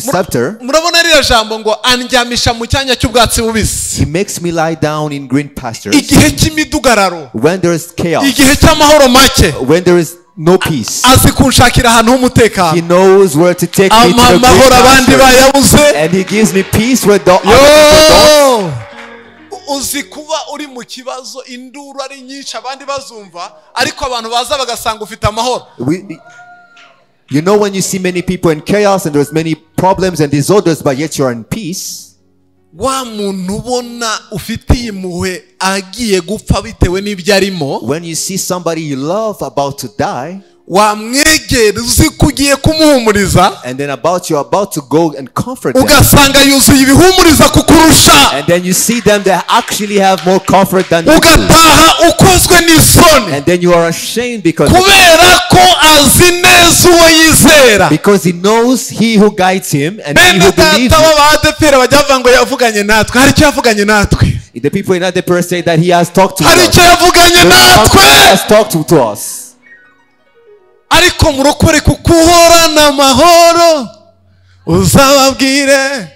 scepter. Murabona ririya jambo ngo andyamisha mu cyanya cy'ubwatsi bubisi. He makes me lie down in green pastures. Igihe cy'imidugararo. When there is chaos. Igihe cy'amahoro make. When there is no peace. Azi kunshakira ahantu h'umutekano. He knows where to take me to the amahoro abandi bayabuze. And he gives me peace where the other people don't. Uzi kuba uri mu kibazo induru ari nyinshi abandi bazumva ariko abantu baza bagasanga ufite amahoro. You know when you see many people in chaos and there's many problems and disorders but yet you're in peace. Wa muntu ubona ufitiye impuhwe agiye gupfa bitewe n'ibyo arimo. When you see somebody you love about to die. Wamwegera uzi kugiye kumuhumuriza. And then you're about to go and comfort them. Ugasanga yuzuye ibihumuriza kukurusha. And then you see them they actually have more comfort than you. Ugataha ukozwe n'isoni. And then you are ashamed because. Kubera ko azi neza uwo yizera. Because he knows he who guides him and he who believes him. bajya bavuga ngo yavuganye natwe. Hari icyo yavuganye natwe. The people in that person say that he has talked to us. Hari icyo yavuganye natwe. He has talked to us. Ariko murokore kukuhorana amahoro uzababwire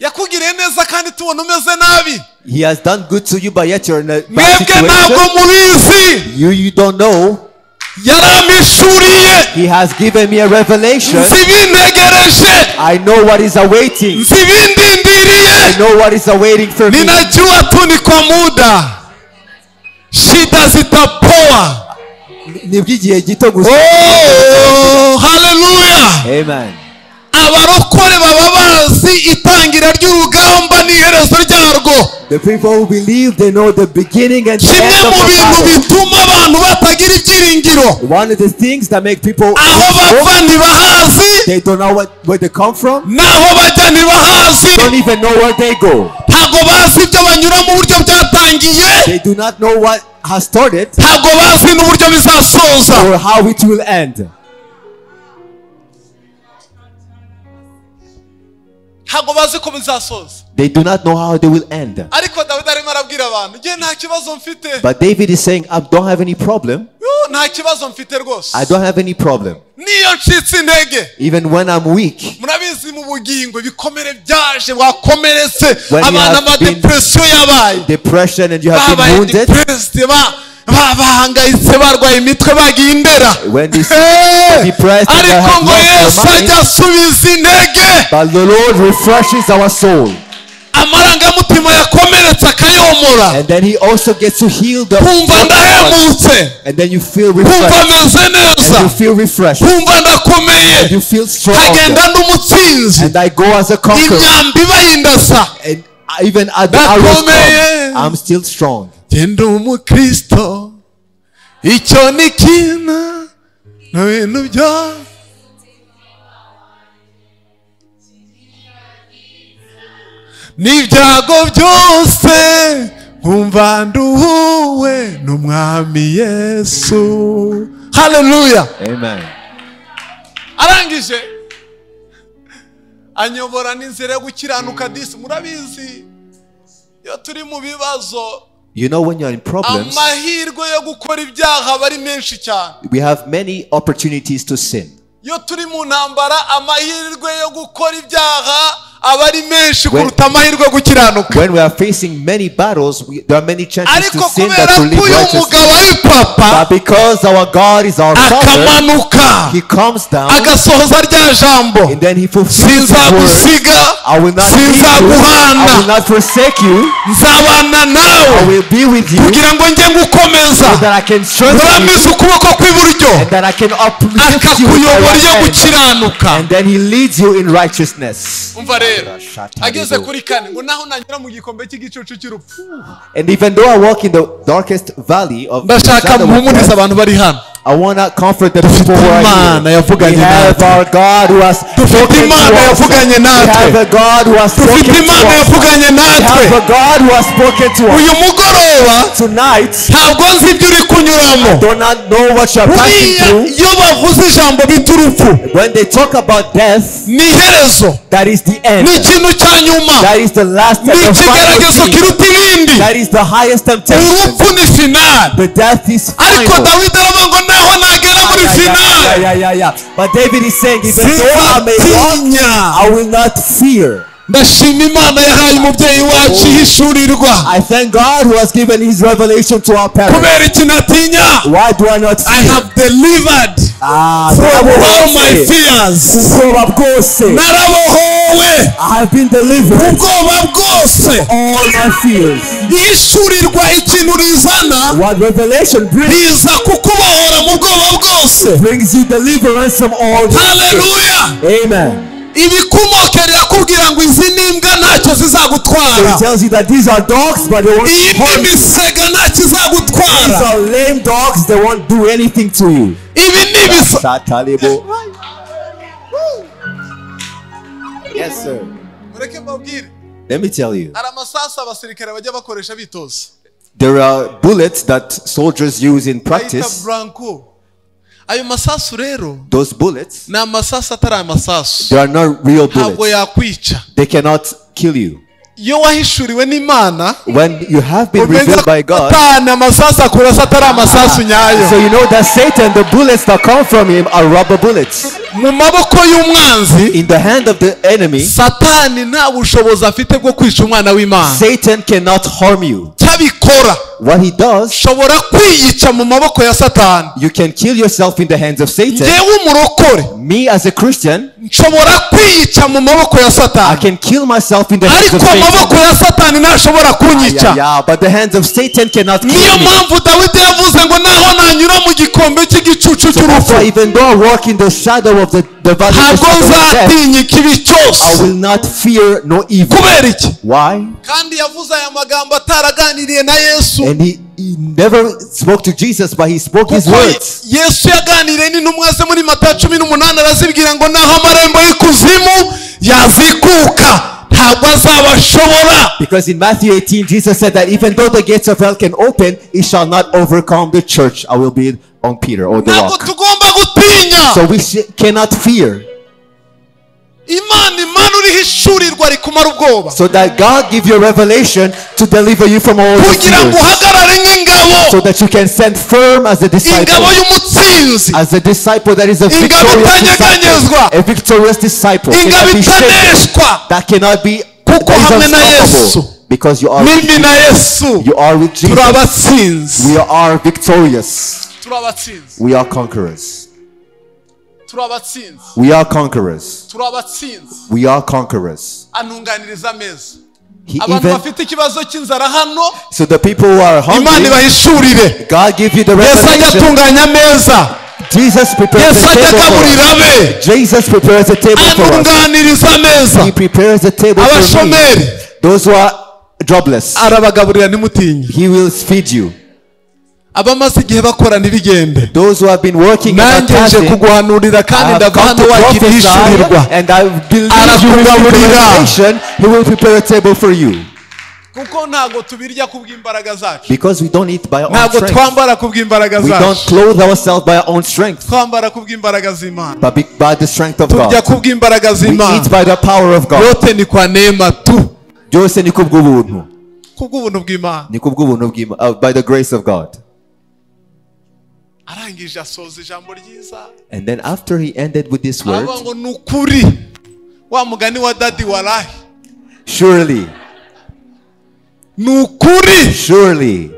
yakugiriye neza kandi tubona umeze nabi. He has done good to you but yet you're in a bad mwebwe ntabwo mubizi. You don't know. yaramishuriye. He has given me a revelation. Zibintegereje. I know what is awaiting. Zibindindiriye. I know what is awaiting for me. Ninajua tu ni kwa muda. Shida zitapoa. Oh, hallelujah. Amen. Abarokore baba bazi itangira ry'urugamba n'iherezo ryarwo. The people who believe they know the beginning and the end of the battle. Bituma abantu batagira ibyiringiro. One of the things that make people aho bava ntibahazi. They don't know where they come from. Naho bajya ntibahazi. Don't even know where they go. Ntabwo bazi ibyo banyura mu buryo byatangiye. They do not know what has started. Ntabwo bazi n'uburyo bizasoza. Or how it will end. Ntabwo bazi ko bizasoza. They do not know how they will end. Ariko Dawidi arimo arabwira abantu ngiye nta kibazo mfite. But David is saying I don't have any problem. Nta kibazo mfite rwose. I don't have any problem. Niyo ncitse intege. Even when I'm weak. Murabizi mu bugingo bikomere byaje wakomeretse abana ba depression yabaye. Depression and you have been wounded. Bahangayitse barwaye imitwe bagiye indera. When they depressed and they have lost their mind. But the Lord refreshes our soul. Amarangamutima yakomeretse akayomora. And then he also gets to heal the heart. And then you feel refreshed. And you feel refreshed. And you feel strong. And I go as a conqueror. And even at the arrows come, I'm still strong. Genda umukristo icyo ni kina na bintu bya n'ibyago byose umva nduhuwe n'umwami Yesu. Hallelujah. Amen. Arangije anyobora n'inzira yo gukiranuka disi. Murabizi iyo turi mu bibazo, you know, when you're in problems, amahirwe yo gukora ibyaha bari menshi cyane. We have many opportunities to sin. Iyo turi mu ntambara, amahirwe yo gukora ibyaha abari menshi kuruta amahirwe yo gukiranuka. When we are facing many battles, there are many chances to sin that will lead righteousness. But because our God is our Father, He comes down and then He fulfills His word. I will not leave you. I will not forsake you. I will be with you so that I can strengthen you and that I can uplift you with my right hand. And then He leads you in righteousness. And even though I walk in the darkest valley of the shadow of death, I want to comfort the people who are here. We have our God who has spoken to us. We have a God who has spoken to us. We have a God who has spoken to us. Tonight, I do not know what you are passing through. When they talk about death, that is the end. That is the last and the final thing. That is the highest temptation. But death is final. But David is saying, even though I may walk, I will not fear. I thank God who has given His revelation to our parents. Why do I not fear? I have delivered from all my fears. I have been delivered from all my fears. What revelation brings you deliverance from all fears. Hallelujah. Amen. So he tells you that these are dogs, but they won't harm you. These are lame dogs, they won't do anything to you. Yes, sir. Let me tell you. There are bullets that soldiers use in practice. Those bullets, they are not real bullets. They cannot kill you. When you have been revealed by God, so you know that Satan, the bullets that come from him are rubber bullets. In the hand of the enemy, Satan cannot harm you. What he does, you can kill yourself in the hands of Satan. Me as a Christian, I can kill myself in the hands of Satan. But the hands of Satan cannot kill me. So even though I walk in the shadow of the valley of the shadow of death, I will not fear no evil. Why? And he never spoke to Jesus, but he spoke his words. Because in Matthew 18, Jesus said that even though the gates of hell can open, it shall not overcome the church. I will be on Peter or the rock. So we cannot fear. So that God give you a revelation to deliver you from all the fears. So that you can stand firm as a disciple. As a disciple that is a victorious disciple. A victorious disciple cannot be shaken. That cannot be unstoppable. Because you are with Jesus. You are with Jesus. We are victorious. We are conquerors. We are conquerors. We are conquerors. He even, so the people who are hungry, God give you the revelation. Jesus prepares a table for us. Jesus prepares a table for us. He prepares a table for me. Those who are jobless, He will feed you. Those who have been working and fasting, and I believe you will revelation, He will prepare a table for you. Because we don't eat by our own strength. We don't zacu clothe ourselves by our own strength, twambara kubw'imbaraga z'Imana but by the strength of turya God. kubw'imbaraga We z'Imana eat by the power of God. yote ni kwa neema tu Byose ni kubw'ubuntu. kubw'ubuntu bw'Imana Ni kubw'ubuntu bw'Imana, by the grace of God. arangije asoza ijambo ryiza And then after he ended with this word, aravuga ngo ni ukuri wa mugani wa dadi warahi surely, ni ukuri surely,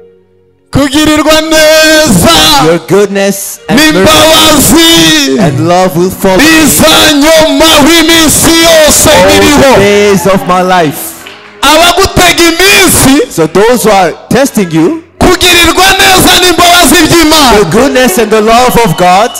kugirirwa neza your goodness and mercy n'imbabazi and love will follow me bizanyomaho iminsi yose all the biriho days of my life. abagutega iminsi So those who are testing you, kugirirwa neza n'imbabazi the by'Imana goodness and the love of God,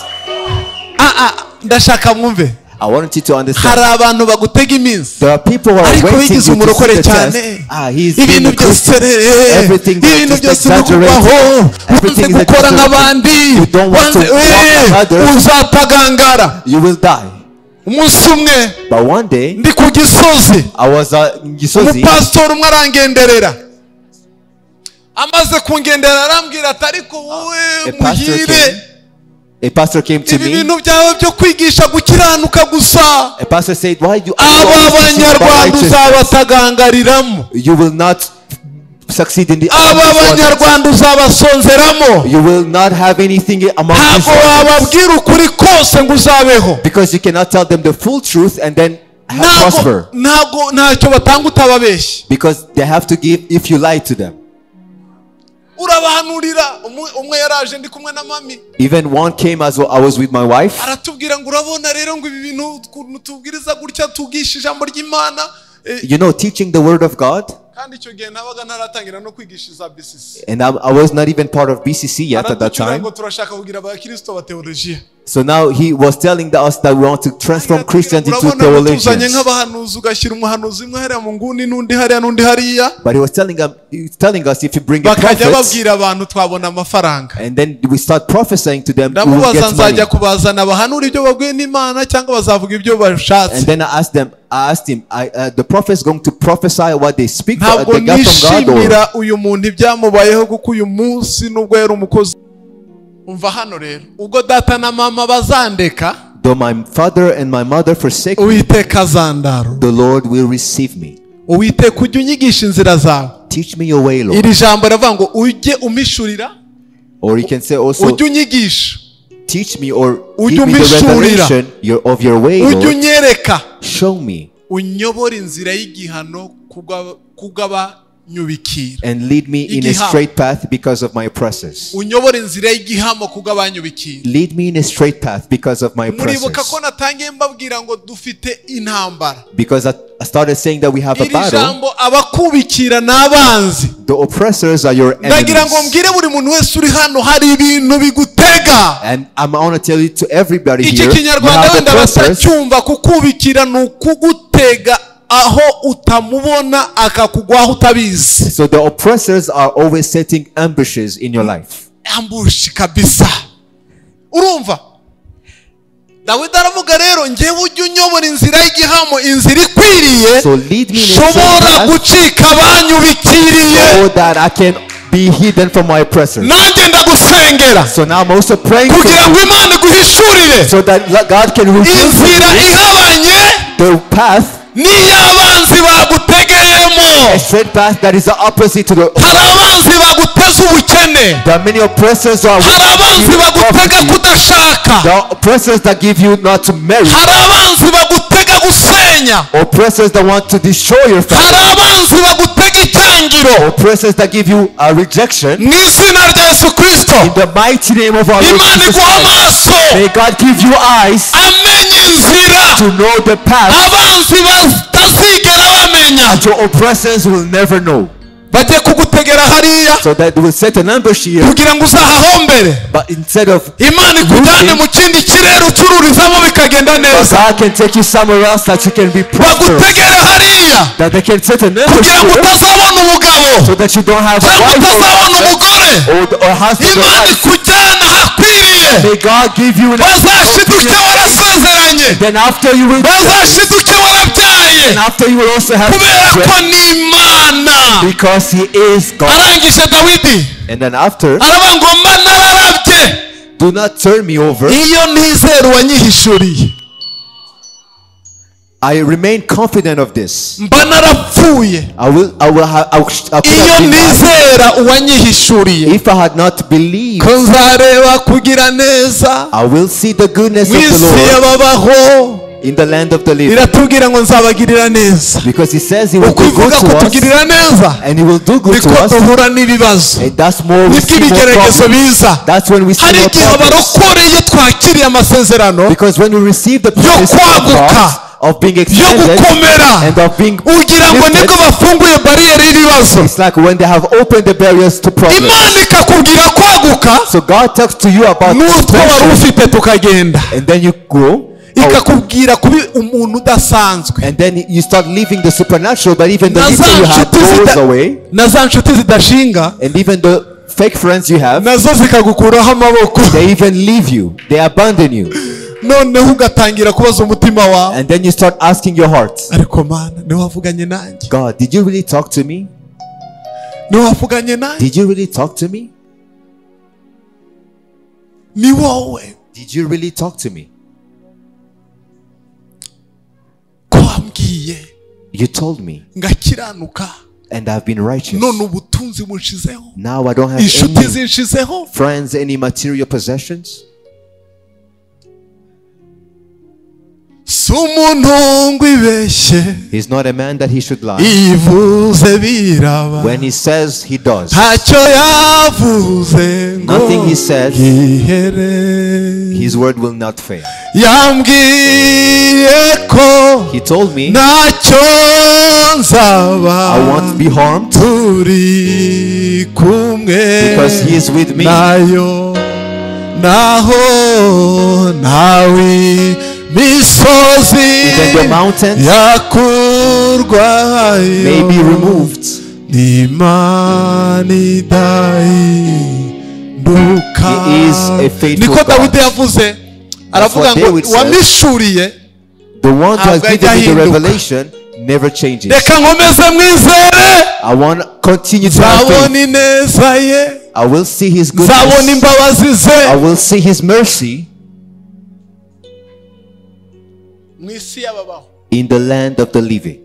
ndashaka mwumve I want you to hari understand. abantu bagutega iminsi There are people who are ariko waiting bigize you to umurokore see the cyane test. He's being ibintu a Christian. byose Everything is ibintu just byose bikubaho exaggerated. Everything wanze is gukora exaggerated. nk'abandi You don't want to walk like others. uzapagangara You will die. umunsi umwe But one day, ndi ku gisozi I was in Gisozi. umupasitori umwe arangenderera amaze kungenderera arambwira ati ariko wowe muhire A pastor came to ibi me. bintu byawe byo kwigisha gukiranuka gusa A pastor said, why do aba banyarwanda uzabatagangariramo you will not succeed in the aba banyarwanda uzabasonzeramo you will not have anything among ntabwo these wababwira ukuri kose ngo uzabeho because you cannot tell them the full truth and then prosper, ntacyo batanga utababeshye because they have to give if you lie to them. urabahanurira umwe yaraje ndi kumwe na mami Even one came as well, I was with my wife. aratubwira ngo urabona rero ngo ibi bintu tubwiriza gutya tugisha ijambo ry'Imana You know, teaching the word of God. kandi icyo gihe nabaga ntaratangira no kwigisha za BCC And I was not even part of BCC yet at that time. ngo turashaka kugira abakristo ba theology. So now he was telling us that we want to transform Christians into theologians. But he was telling us if you bring a prophet, and then we start prophesying to them, we will get money. And then I asked him, the prophet is going to prophesy what they speak, they got from God. Umva hano rero ubwo data na mama bazandeka though my father and my mother forsake me, Uwiteka azandaro the Lord will receive me. Uwiteka ujye unyigisha inzira zawe. Teach me your way, Lord. Iri jambo ravuga ngo ujye umishurira, or you can say also ujye unyigisha, teach me or give me the revelation of your way, Lord. Ujye unyereka, show me, unyobora inzira y'igihano kugaba and lead me in a straight path because of my oppressors. Lead me in a straight path because of my oppressors. Because I started saying that we have a battle. The oppressors are your enemies. And I want to tell you to everybody here, you have oppressors. Aho utamubona akakugwaho utabizi. So the oppressors are always setting ambushes in your life. Ambush kabisa. Urumva? Dawidi aravuga rero ngewe ujye unyobora inzira y'igihamo, inzira ikwiriye, so lead me in shobora gucika abanyubikiriye, so that I can be hidden from my oppressors. Nanjye ndagusengera. So now I'm also praying kugira ngo Imana iguhishurire, so that God can reveal inzira ihabanye, the path niyabanzi bagutegeyemo, a straight path that is the opposite to the harabanzi baguteza ubukene, there are many oppressors who are harabanzi bagutega kudashaka, the oppressors that give you not to marry, harabanzi bagutega gusenya, oppressors that want to destroy your family, harabanzi bagutega icyangiro, oppressors that give you a rejection. Mu izina rya Yesu Kristo, in the mighty name of our Lord Imana Jesus iguha Christ, amaso, may God give you eyes amenye inzira, to know the path abanzi batazigera bamenya, that your oppressors will never know. Bajye kugutegera hariya, so that they will set an ambush here, kugira ngo uzahahombere, but instead of Imana ikujyane mu kindi kirere ucururizamo bikagenda neza, God can take you somewhere else that you can be prosperous, bagutegere hariya, that they can set an ambush kugira ngo utazabona umugabo, so that you don't have a wife utazabona umugore, or husband. Imana ikujyana hakwiriye, may God give you an bazashiduke warasezeranye, then after you will bazashiduke warabyaye, ibikomeye And after you will also have kubera ko strength, ni Imana. because he is God. Arangije Dawidi And then after, aravuga ngo mba nararabye do not turn me over. iyo nizera uwanyihishuriye. I remain confident of this. Mba narapfuye I could iyo have been mad nizera uwanyihishuriye. if I had not believed. Ko nzareba kugira neza I will see the goodness mu of the isi Lord y'ababaho. in the land of the living. Iratubwira ngo nzabagirira neza. Because he says he will uko do good ivuga to us, kutugirira neza and he will do good to niko us. duhura n'ibibazo, And that's more we nibwo see more ibigeragezo problems. biza. That's when we see Hari more igihe problems. abarokore iyo twakiriye amasezerano Because when we receive the promise of kwaguka, God, of being yo extended gukomera, and of being ugira ngo lifted, nibwo bafunguye bariyeri y'ibibazo. it's like when they have opened the barriers to problems. Imana ikakubwira kwaguka So God talks to you about n'utwo wari expansion, ufite tukagenda, and then you grow. ikakubwira kuba umuntu udasanzwe. And then you start living the supernatural, but even the Na little za you have nshuti goes zida- away, na za nshuti zidashinga and even the fake friends you have, nazo zikagukuraho amaboko, they even leave you, they abandon you, noneho ugatangira kubaza umutima wawe, and then you start asking your heart, ariko Mana niwe wavuganye nanjye, God, did you really talk to me? niwe wavuganye nanjye, Did you really talk to me? ni wowe Did you really talk to me? ko wambwiye You told me, ngakiranuka, and I've been righteous. none ubutunzi bunshizeho, Now I don't have inshuti any zinshizeho. friends, any material possessions. Si umuntu ngo ibeshye, He's not a man that he should lie. ivuze biraba, When he says, he does. ntacyo yavuze ngo Nothing he says, gihere. his word will not fail. Yambwiye ko He told me, ntacyo nzaba I won't be harmed turi kumwe, because he is with me. nayo naho nawe misozi Even the mountains yakurwayo may be removed. n'Imana idahinduka. He is a faithful niko God. Dawidi yavuze, aravuga ngo David says. wamishuriye, The one who has Ntabwo given me the ahinduka. revelation never changes. reka nkomeze mwizere, I want to continue to have nzabona faith. ineza ye, I will see his nzabona goodness. imbabazi I ze will see his mercy mu isi y'ababaho, in the land of the living.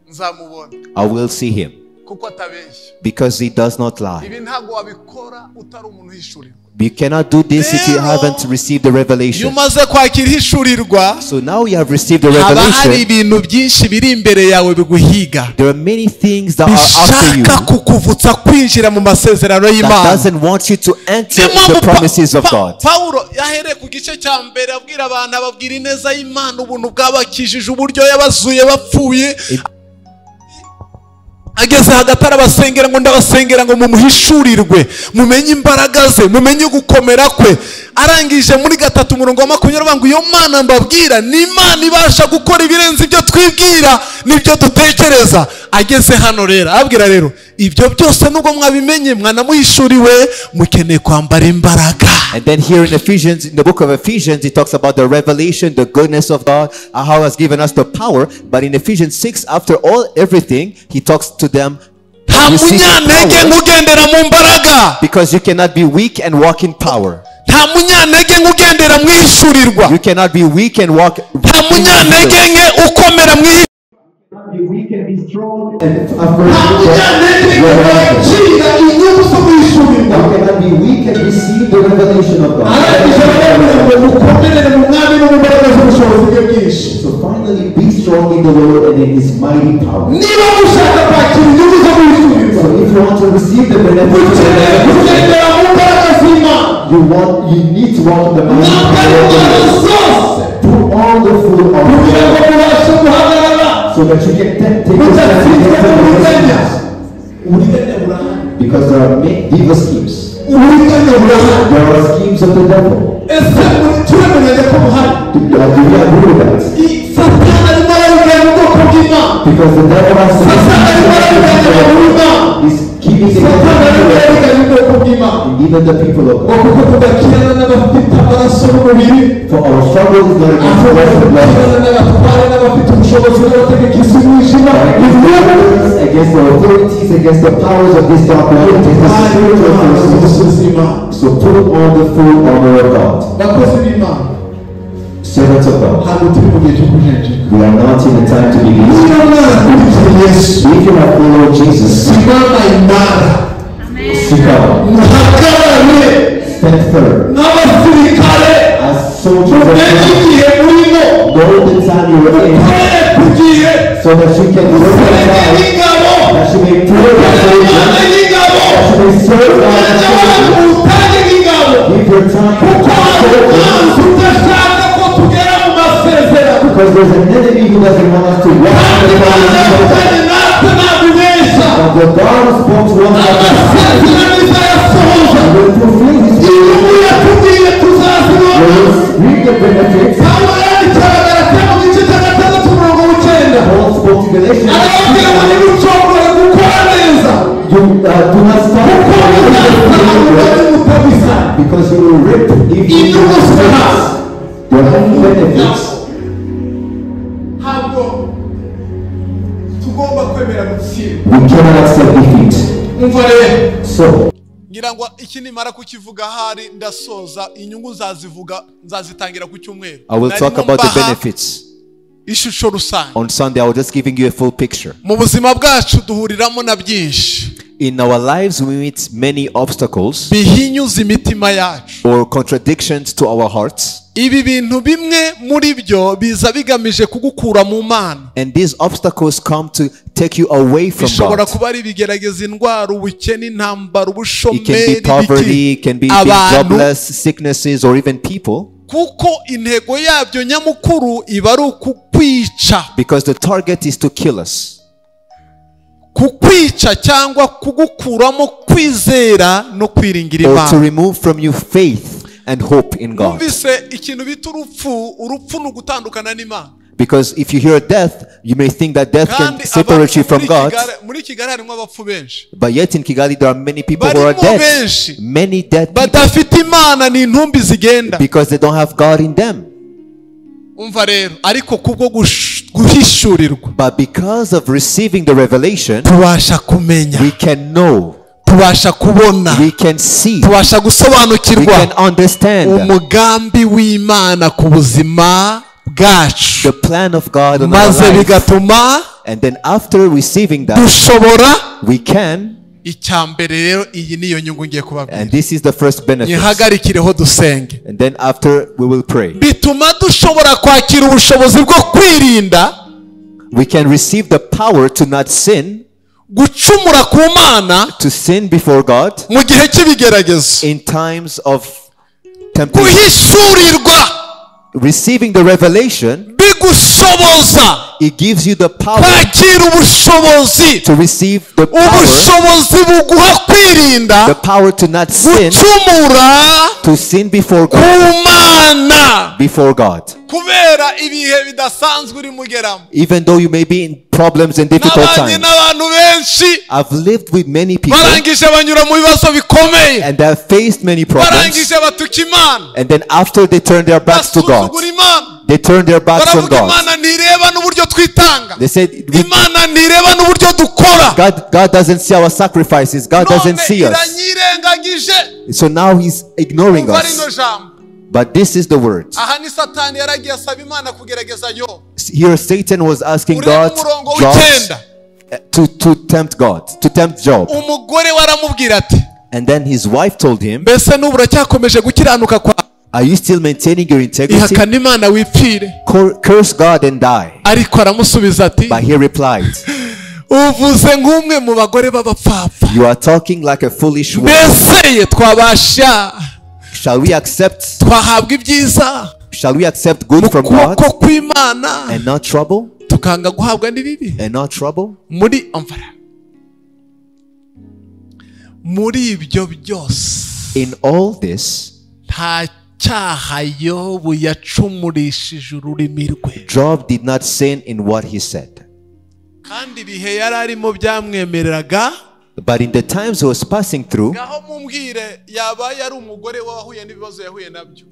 nzamubona I will see him kuko atabeshya. because he does not lie. Ibi ntabwo wabikora utari umuntu uhishurirwa. You cannot do this if you Rero, haven't received the iyo revelation. umaze kwakira ihishurirwa, So now you have received the haba hari revelation. ibintu byinshi biri imbere yawe biguhiga, There are many things that are after you bishaka kukuvutsa kwinjira mu masezerano that y'Imana. doesn't want you to enter Niyo mpamvu the promises of God. Pawulo yahereye ku gice cya mbere abwira abantu, ababwira ineza y'Imana, ubuntu bwabakijije, uburyo yabazuye bapfuye. Ageze hagati arabasengera ngo ndabasengera ngo mumuhishurirwe, mumenye imbaraga ze, mumenye gukomera kwe. Arangije muri 3:20 ngo iyo Mana mbabwira ni Imana ibasha gukora ibirenze ibyo twibwira n'ibyo dutekereza. Ageze hano rero abwira rero, ibyo byose nubwo mwabimenye mwanamuhishuriwe, mukeneye kwambara imbaraga. And then here in Ephesians, in the book of Ephesians, he talks about the revelation, the goodness of God, how he has given us the power. But in Ephesians 6, after everything, he talks to them, Nta receive munyantege power, nk'ugendera mu mbaraga, because you cannot be weak and walk in power. nta munyantege nk'ugendera mu ihishurirwa, You cannot be weak and walk. nta munyantege nke ukomera mu ihishurirwa. You can be strong and You cannot be weak and receive the revelation of God. So finally, be strong in the Lord and in His mighty power. So if you want to receive the benefits of the you need to walk in the mighty power of God. Put all the food on the so that you can take the stand because there are evil schemes. There are schemes of the devil. Do we agree with that? Because the devil has to he's keeping the b'Imana, even the people of God. kuko tudakirana n'abafite amaraso n'umubiri, For our struggle is not against flesh and blood, n'abatware n'abafite ubushobozi n'abategeka isi y'umwijima, against the authorities, against the powers of this dark world, against the spiritual forces. So put on the full armor of God. bakozi b'Imana, Servants of God, ntabwo turi mu gihe cyo kujenjeka. we are not in the time to be Niba easy. mwarakurikiye Yesu, If you have followed Jesus, Imana imara, seek out, muhagarare stand firm n'abasirikare, as soldiers of mumenye God. igihe murimo, Know the time you are in, mukorere ku gihe, so that you can work mukorere it out, n'ingabo, that you may pray mukorere and Imana n'ingabo, that you may serve God and mukorere serve abantu utange n'ingabo, Give your time to kuko hari umwanzi udashaka ko tugera mu masezerano, because there's an enemy who doesn't want us to walk in kandi the Imana promise. yavuganye natwe ntabibeshya, But the God who spoke to us amasezerano izayasohoza, will fulfill his inyungu will. yatubwiye tuzazibona. Will reap the benefits. Pawulo yandikira Abagalatiya mu gice cya 6:9, Paul spoke to Galatians. arababwira ngo nimucogore gukora neza, You do not stop kuko muzasarura mutabisa. because you will reap if you do not stop. Your own benefits. Ntabwo tugomba kwemera gutsindwa. We cannot accept defeat. Umva rero, So, ngira ngo iki nimara kukivuga hari ndasoza, inyungu nzazitangira ku cyumweru. I will talk about the benefits. Ishusho rusange. On Sunday, I was just giving you a full picture. Mu buzima bwacu duhuriramo na byinshi In our lives, we meet many obstacles bihinyuza imitima yacu. or contradictions to our hearts. Ibi bintu bimwe muri byo biza bigamije kugukura mu Mana. And these obstacles come to take you away from Bishobora God. kuba ari ibigerageza, indwara, ubukene, intambara, It can be ubushomeri, poverty, it can be being jobless, sicknesses, or even people. kuko intego yabyo nyamukuru iba ari ukukwica, Because the target is to kill us. kukwica cyangwa kugukuramo kwizera no kwiringira Or to Imana. remove from you faith and hope in God. Numvise ikintu bita urupfu ni ugutandukana n'Imana. Because if you hear death, you may think that death can Kandi separate you from God. muri Kigali harimo abapfu benshi, But yet in Kigali, there are many people who are barimo dead. benshi Many dead people. badafite Imana, ni intumbi zigenda. Because they don't have God in them. Umva rero, ariko kubwo guhishurirwa But because of receiving the revelation, tubasha kumenya, we can know, tubasha kubona, we can see, tubasha we gusobanukirwa can understand umugambi w'Imana ku buzima bwacu, the plan of God on our maze life. bigatuma And then after receiving that, dushobora. we can, Icya mbere rero, iyi niyo nyungu ngiye kubabwira, and this is the first benefit. nyihagarikireho dusenge. And then after we will pray. Bituma dushobora kwakira ubushobozi bwo kwirinda We can receive the power to not sin, gucumura ku Mana to sin before God mu gihe cy'ibigeragezo, in times of temptation. guhishurirwa Receiving the revelation, bigushoboza it gives you the power kwakira ubushobozi, to receive the power, ubushobozi buguha kwirinda the power to not sin, gucumura to sin before ku God, Mana, before God. kubera ibihe bidasanzwe urimo ugeramo. Even though you may be in problems and difficult Nabanye times. n'abantu benshi I've lived with many people barangije banyura mu bibazo bikomeye, and they have faced many problems. barangije batuka Imana, And then after they turn their backs to God, basuzugura Imana, they turn their backs on baravuga God. Imana ntireba n'uburyo twitanga, They said, Imana ntireba n'uburyo dukora, God doesn't see our sacrifices. God none doesn't see us. iranyirengagije. So now He's ignoring Umva rino us. jambo, But this is the word. aha ni Satani yaragiye asaba Imana kugerageza Yobu, Here Satan was asking urebe God umurongo Job, w'icyenda, to tempt God, to tempt Job. umugore waramubwira ati, And then his wife told him, mbese n'ubu uracyakomeje gukiranuka kwawe, are you still maintaining your integrity? ihakana Imana wipfire. Curse God and die. Ariko aramusubiza ati, But he replied, uvuze nk'umwe mu bagore b'abapfapfa, you are talking like a foolish woman. mbese twabasha, Shall we accept? twahabwa ibyiza Shall we accept good mu from God kuboko kw'Imana and not trouble? tukanga guhabwa n'ibibi? And not trouble? Muri ibyo byose, In all this, nta cyaha Yobu yacumurishije ururimi rwe, Job did not sin in what he said. kandi ibihe yari arimo byamwemereraga But in the times he was passing through,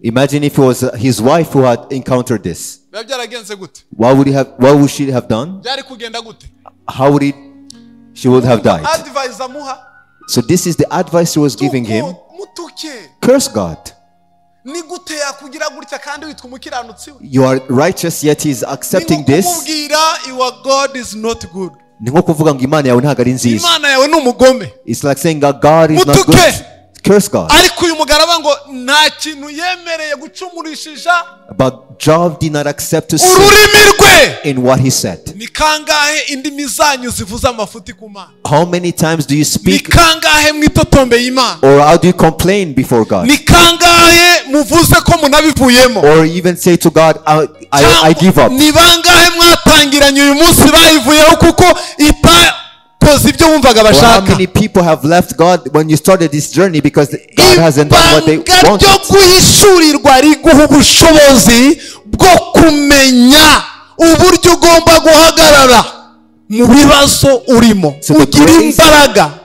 imagine if it was his wife who had encountered this. What would she have done? How would she would have died? So this is the advice he was giving him. Curse God. You are righteous, yet he is accepting this. It's like saying that God is not good. Curse God. But Job did not accept to sin in what he said. How many times do you speak? Or how do you complain before God? Or even say to God, I give up. Or how many people have left God when you started this journey because God hasn't done what they wanted? So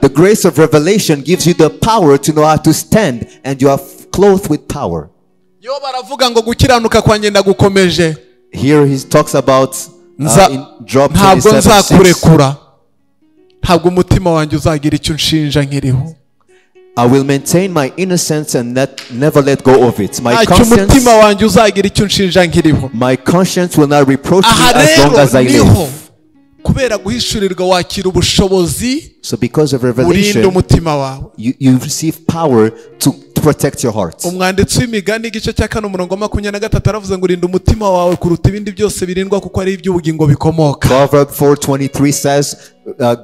the grace of revelation gives you the power to know how to stand, and you are clothed with power. Here he talks about in Job 27:6. I will maintain my innocence and never let go of it. My conscience will not reproach me as long as I live. So because of revelation, you receive power to protect your heart. Umwanditsi w'imigani igice cya 4:23 aravuze ngo rinda umutima wawe kuruta ibindi byose birindwa kuko ari iby'ubugingo bikomoka. Proverb 4:23 says,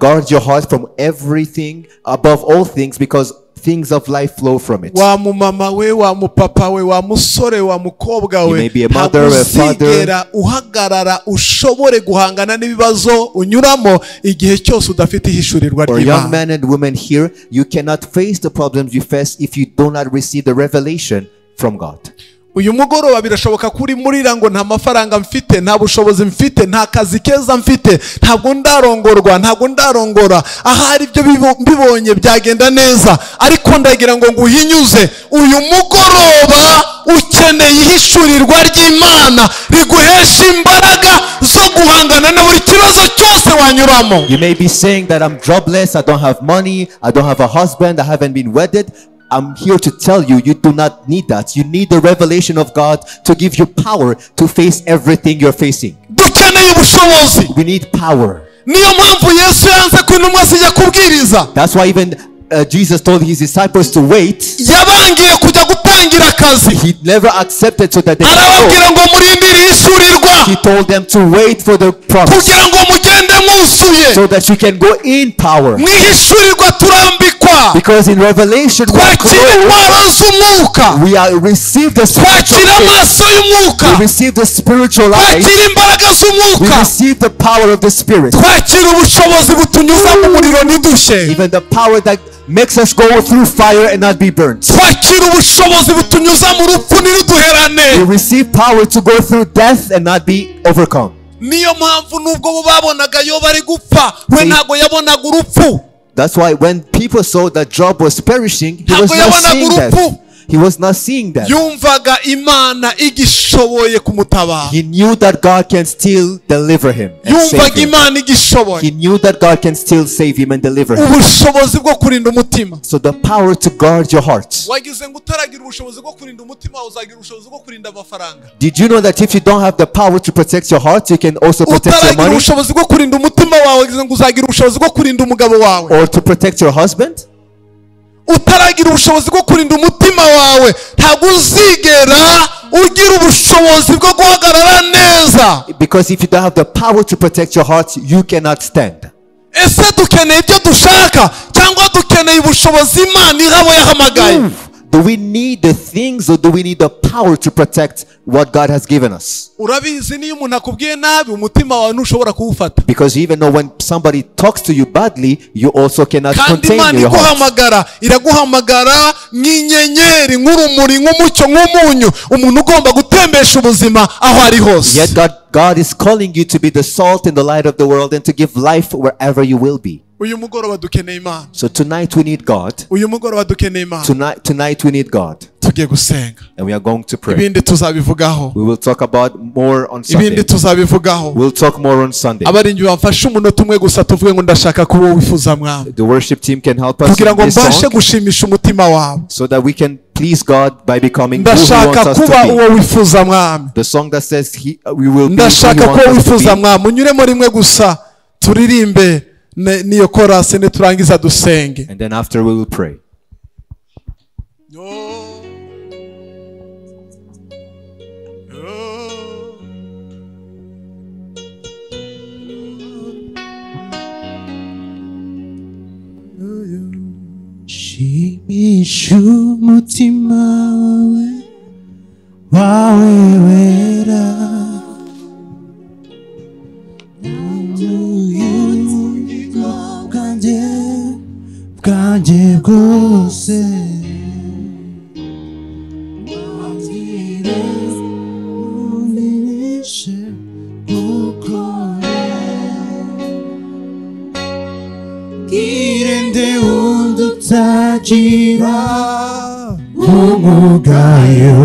guard your heart from everything above all things, because things of life flow from it. Wa mumama we, wa mupapa we, wa musore, wa mukobwa we, you may be a mother, a father, uhagarara ushobore guhangana n'ibibazo unyuramo igihe cyose udafite ihishurirwa ry'Imana. Or young men and women here, you cannot face the problems you face if you do not receive the revelation from God. Uyu mugoroba birashoboka kuri murira ngo nta mafaranga mfite, nta bushobozi mfite, nta kazi keza mfite, ntabwo ndarongora, ahari ibyo mbibonye byagenda neza, ariko ndagira ngo nguhinyuze. Uyu mugoroba ukeneye ihishurirwa ry'Imana riguhesha imbaraga zo guhangana na buri kibazo cyose wanyuramo. You may be saying that I'm jobless, I don't have money, I don't have a husband, I haven't been wedded. I'm here to tell you, you do not need that. You need the revelation of God to give you power to face everything you're facing. We need power. That's why even Jesus told his disciples to wait. He never accepted so that they could go. He told them to wait for the promise so that you can go in power. Because in Revelation we receive the spiritual faith. We receive the spiritual life. We receive the power of the Spirit. Even the power that makes us go through fire and not be burnt. We receive power to go through death and not be overcome. That's why when people saw that Job was perishing, he was not seeing death. He was not seeing that. He knew that God can still deliver him and save him. He knew that God can still save him and deliver him. So the power to guard your heart. Did you know that if you don't have the power to protect your heart, you can also protect your money? Or to protect your husband? Utaragira ubushobozi bwo kurinda umutima wawe, ntabwo uzigera ugira ubushobozi bwo guhagarara neza. Because if you don't have the power to protect your heart, you cannot stand. Ese dukeneye ibyo dushaka cyangwa dukeneye ubushobozi Imana ihabo yahamagaye? Do we need the things, or do we need the power to protect what God has given us? Because you even know when somebody talks to you badly, you also cannot contain your heart. Yet God is calling you to be the salt and the light of the world and to give life wherever you will be. So tonight we need God. Tonight we need God. And we are going to pray. We will talk about more on Sunday. We'll talk more on Sunday. The worship team can help us in this song so that we can please God by becoming who He wants us to be. The song that says we will be who He wants us to be. And then after we will pray. Shimisha umutima wawe wera n'ubugingo bwanjye bwose wangire unirishe ukore girende undutagira umugayo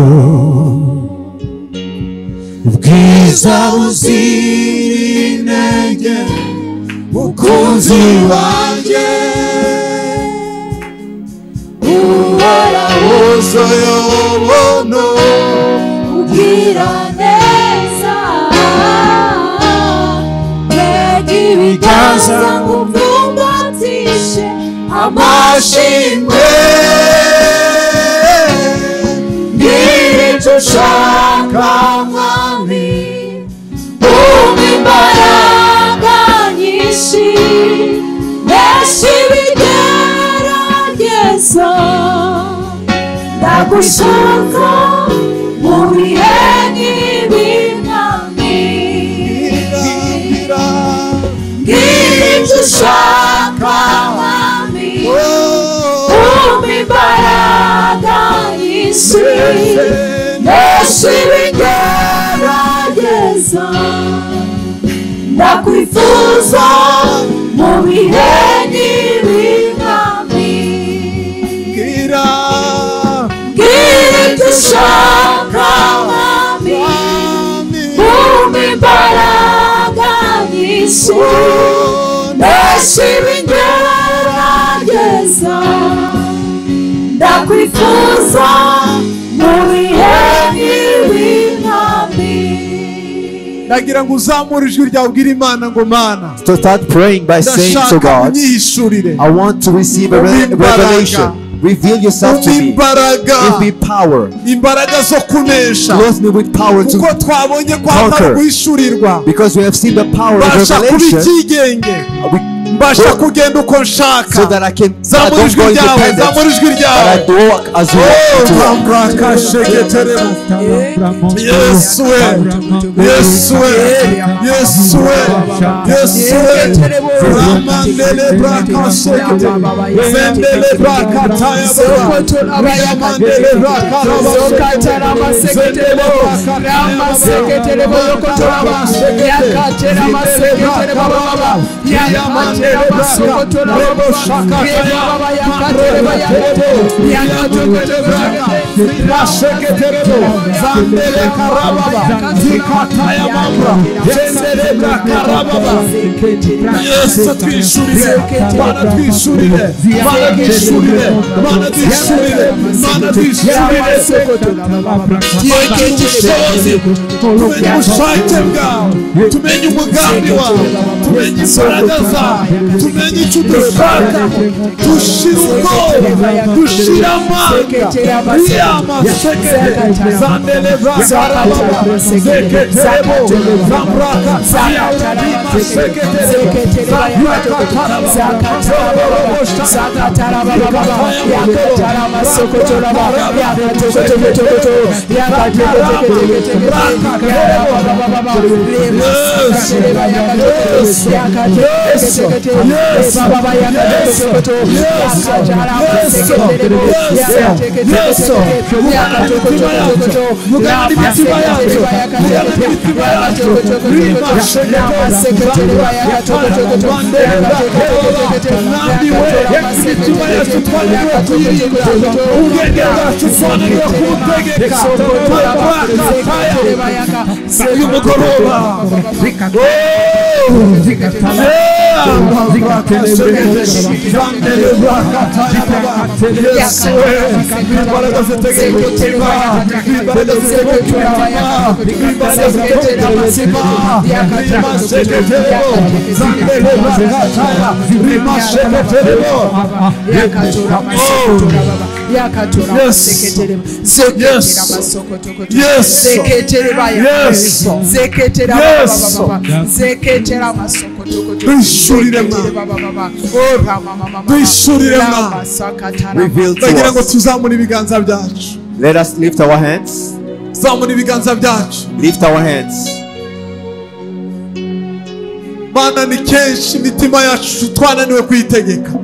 ubwiza buzira inenge mukunzi wanjye uhoraho uzoyobono ugira neza mbega ibiganza ngupfumbatishe amashimwe ngira icyo ushaka mwami umpa imbaraga nyinshi nesha ibigeragezo ndagushaka mu bihe nk'ibi mwami ngira icyo ushaka mwami umpa imbaraga nyinshi nesha ibigeragezo ndakwifuza mu bihe nk'ibi mwami ngira icyo ushaka mwami umpa imbaraga nyinshi nesha ibigeragezo ndakwifuza mu bihe nk'ibi mwami. Ndagira ngo uzamure ijwi ryawe ubwire Imana ngo Mana. So start praying by saying to God, I want to receive a revelation. Reveal yourself to me. Give me power. Clothe me with power to conquer. Because we have seen the power of revelation. So that I can not go independent, but I walk as you walk. Let us lift our hands. Lift our hands.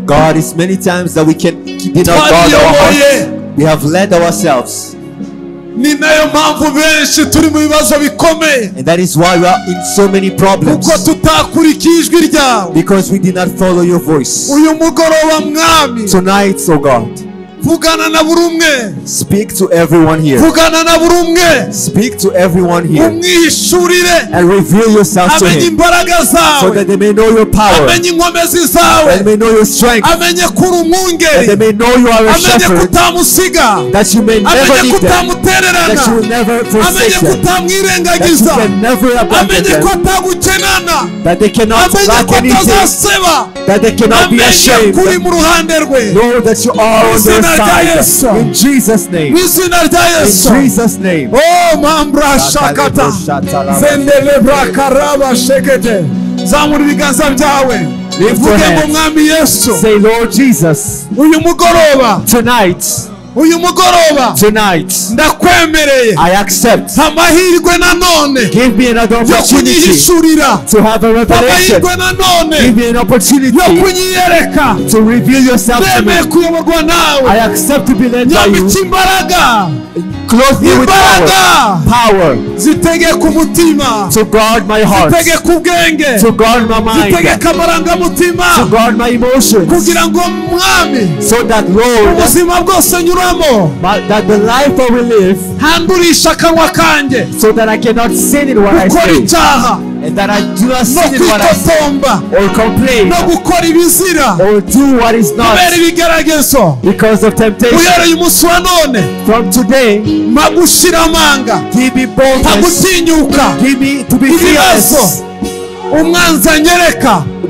God, is many times that we did not guard our hearts. We have led ourselves. ni nayo mpamvu benshi turi mu bibazo bikomeye. And that is why we are in so many problems. Kuko tutakurikiye ijwi ryawe. Because we did not follow your voice. Uyu mugoroba mwami. Tonight, oh God. Vugana na buri umwe. Speak to everyone here. Vugana na buri umwe. Speak to everyone here. Umwishurire. And reveal yourself to him. Imbaraga zawe. So that they may know your power. Amenye inkomezi zawe. And they may know your strength. Amenye kuri umwungeri. And they may know you are a shepherd. Amenye kutamusiga. That you may never leave them. That you will never forsake them. That you can never abandon them. That they cannot lack anything. That they cannot be ashamed. Know that you are on their side. In Jesus' name. In Jesus' name. Oh, Mambra Shakata. Zendelebra Karaba Shekete. Zamuri biganza byawe. Lift your hands. Say, Lord Jesus. Tonight. Tonight, I accept. Give me another opportunity to have a revelation. Give me an opportunity to reveal yourself to me. I accept to be led by you. Clothe me with power to guard my heart, to guard my mind, to guard my emotions, so that, Lord, that the life I will live, so that I cannot sin in what I say, and that I do not sin in what I say, or complain, or do what is not because of temptation. From today, give me boldness, give me to be fearless.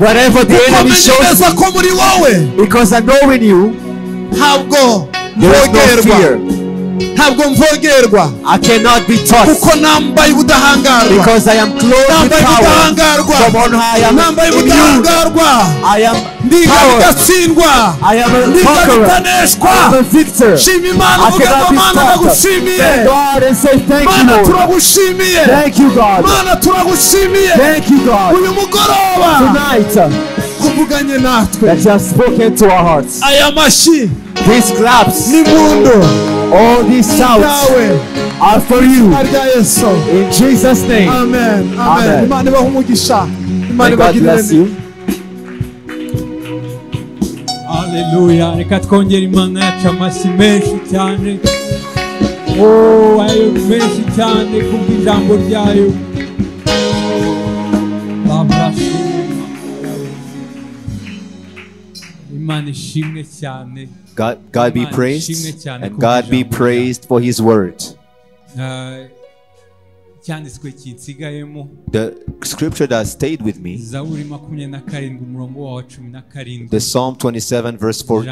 Whatever the enemy shows me, because I know in you there is no fear. I cannot be touched because I am clothed with power from on high. I am immune. I am power. I am a conqueror. I am a victor. I cannot be stopped. Thank God and say thank you, Lord. Thank you, God. Thank you, God. Tonight, that you have spoken to our hearts. These claps, all these shouts are for you. In Jesus' name. Amen. Amen. May God bless you. Hallelujah. Reka twongere Imana yacu amashyi menshi cyane. Oh, ayo menshi cyane kumva ijambo ryayo. God be praised, and God be praised for His word. The scripture that stayed with me, the Psalm 27 verse 4.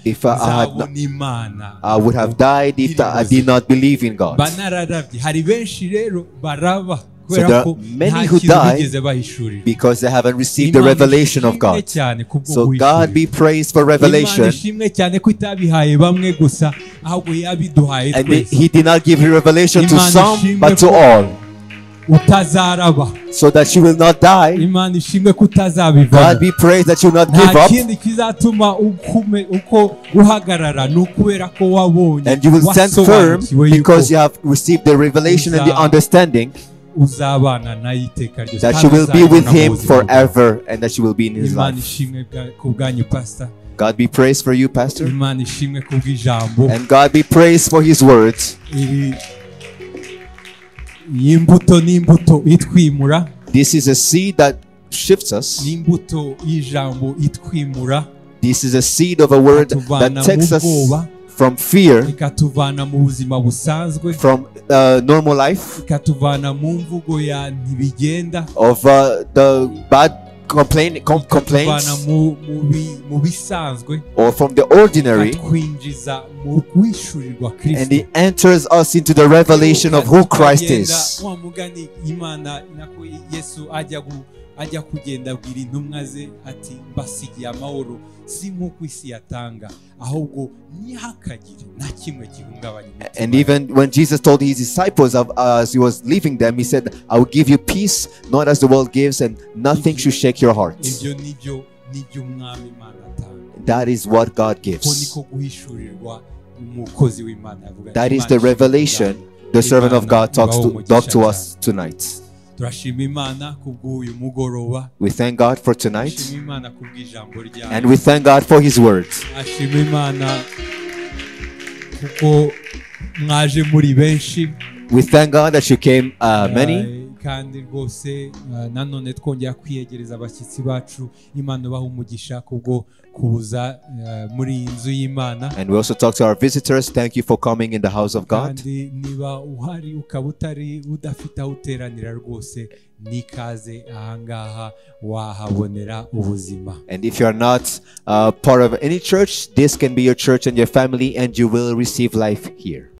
If I would have died if I did not believe in God. So there are many who die because they haven't received the revelation of God. So God be praised for revelation. And He did not give the revelation to some, but to all. utazaraba, so that you will not die. Imana ishimwe kutazabiva. God be praised that you will not give Nta up. kindi kizatuma uko uhagarara nukubera ko wabonye, And you will stand firm because you have received the revelation and the understanding uzabana nayo iteka ryose, that you will be with him forever and that you will be in his Imana life. ishimwe kubwanyu pastor. God be praised for you, Pastor. Imana ishimwe kubw'ijambo. And God be praised for his words. Imbuto n'imbuto itwimura. This is a seed that shifts us. N'imbuto y'ijambo itwimura. This is a seed of a word that takes us from fear, ikatuvana mu buzima busanzwe, from normal life, ikatuvana mu mvugo ya ntibigenda, of the bad complaints, mu bisanzwe, or from the ordinary, and he enters us into the revelation of who Christ is. Ajya kugenda abwira intumwa ze ati mbasigiye amahoro si nk'uko isi yatanga ahubwo ntihakagire na kimwe gihungabanya. And even when Jesus told his disciples as he was leaving them, he said, I will give you peace not as the world gives, and nothing should shake your hearts. That is what God gives. That is the revelation the servant of God talks to us tonight. We thank God for tonight, and we thank God for his words. We thank God that you came many. Kandi rwose nanone twongera kwiyegereza abashyitsi bacu, Imana baha umugisha kubwo kuza muri inzu y'Imana. And we also talk to our visitors. Thank you for coming in the house of God. Kandi niba uhari ukaba udafite aho uteranira rwose nikaze ahangaha wahabonera ubuzima. And if you are not part of any church, this can be your church and your family, and you will receive life here.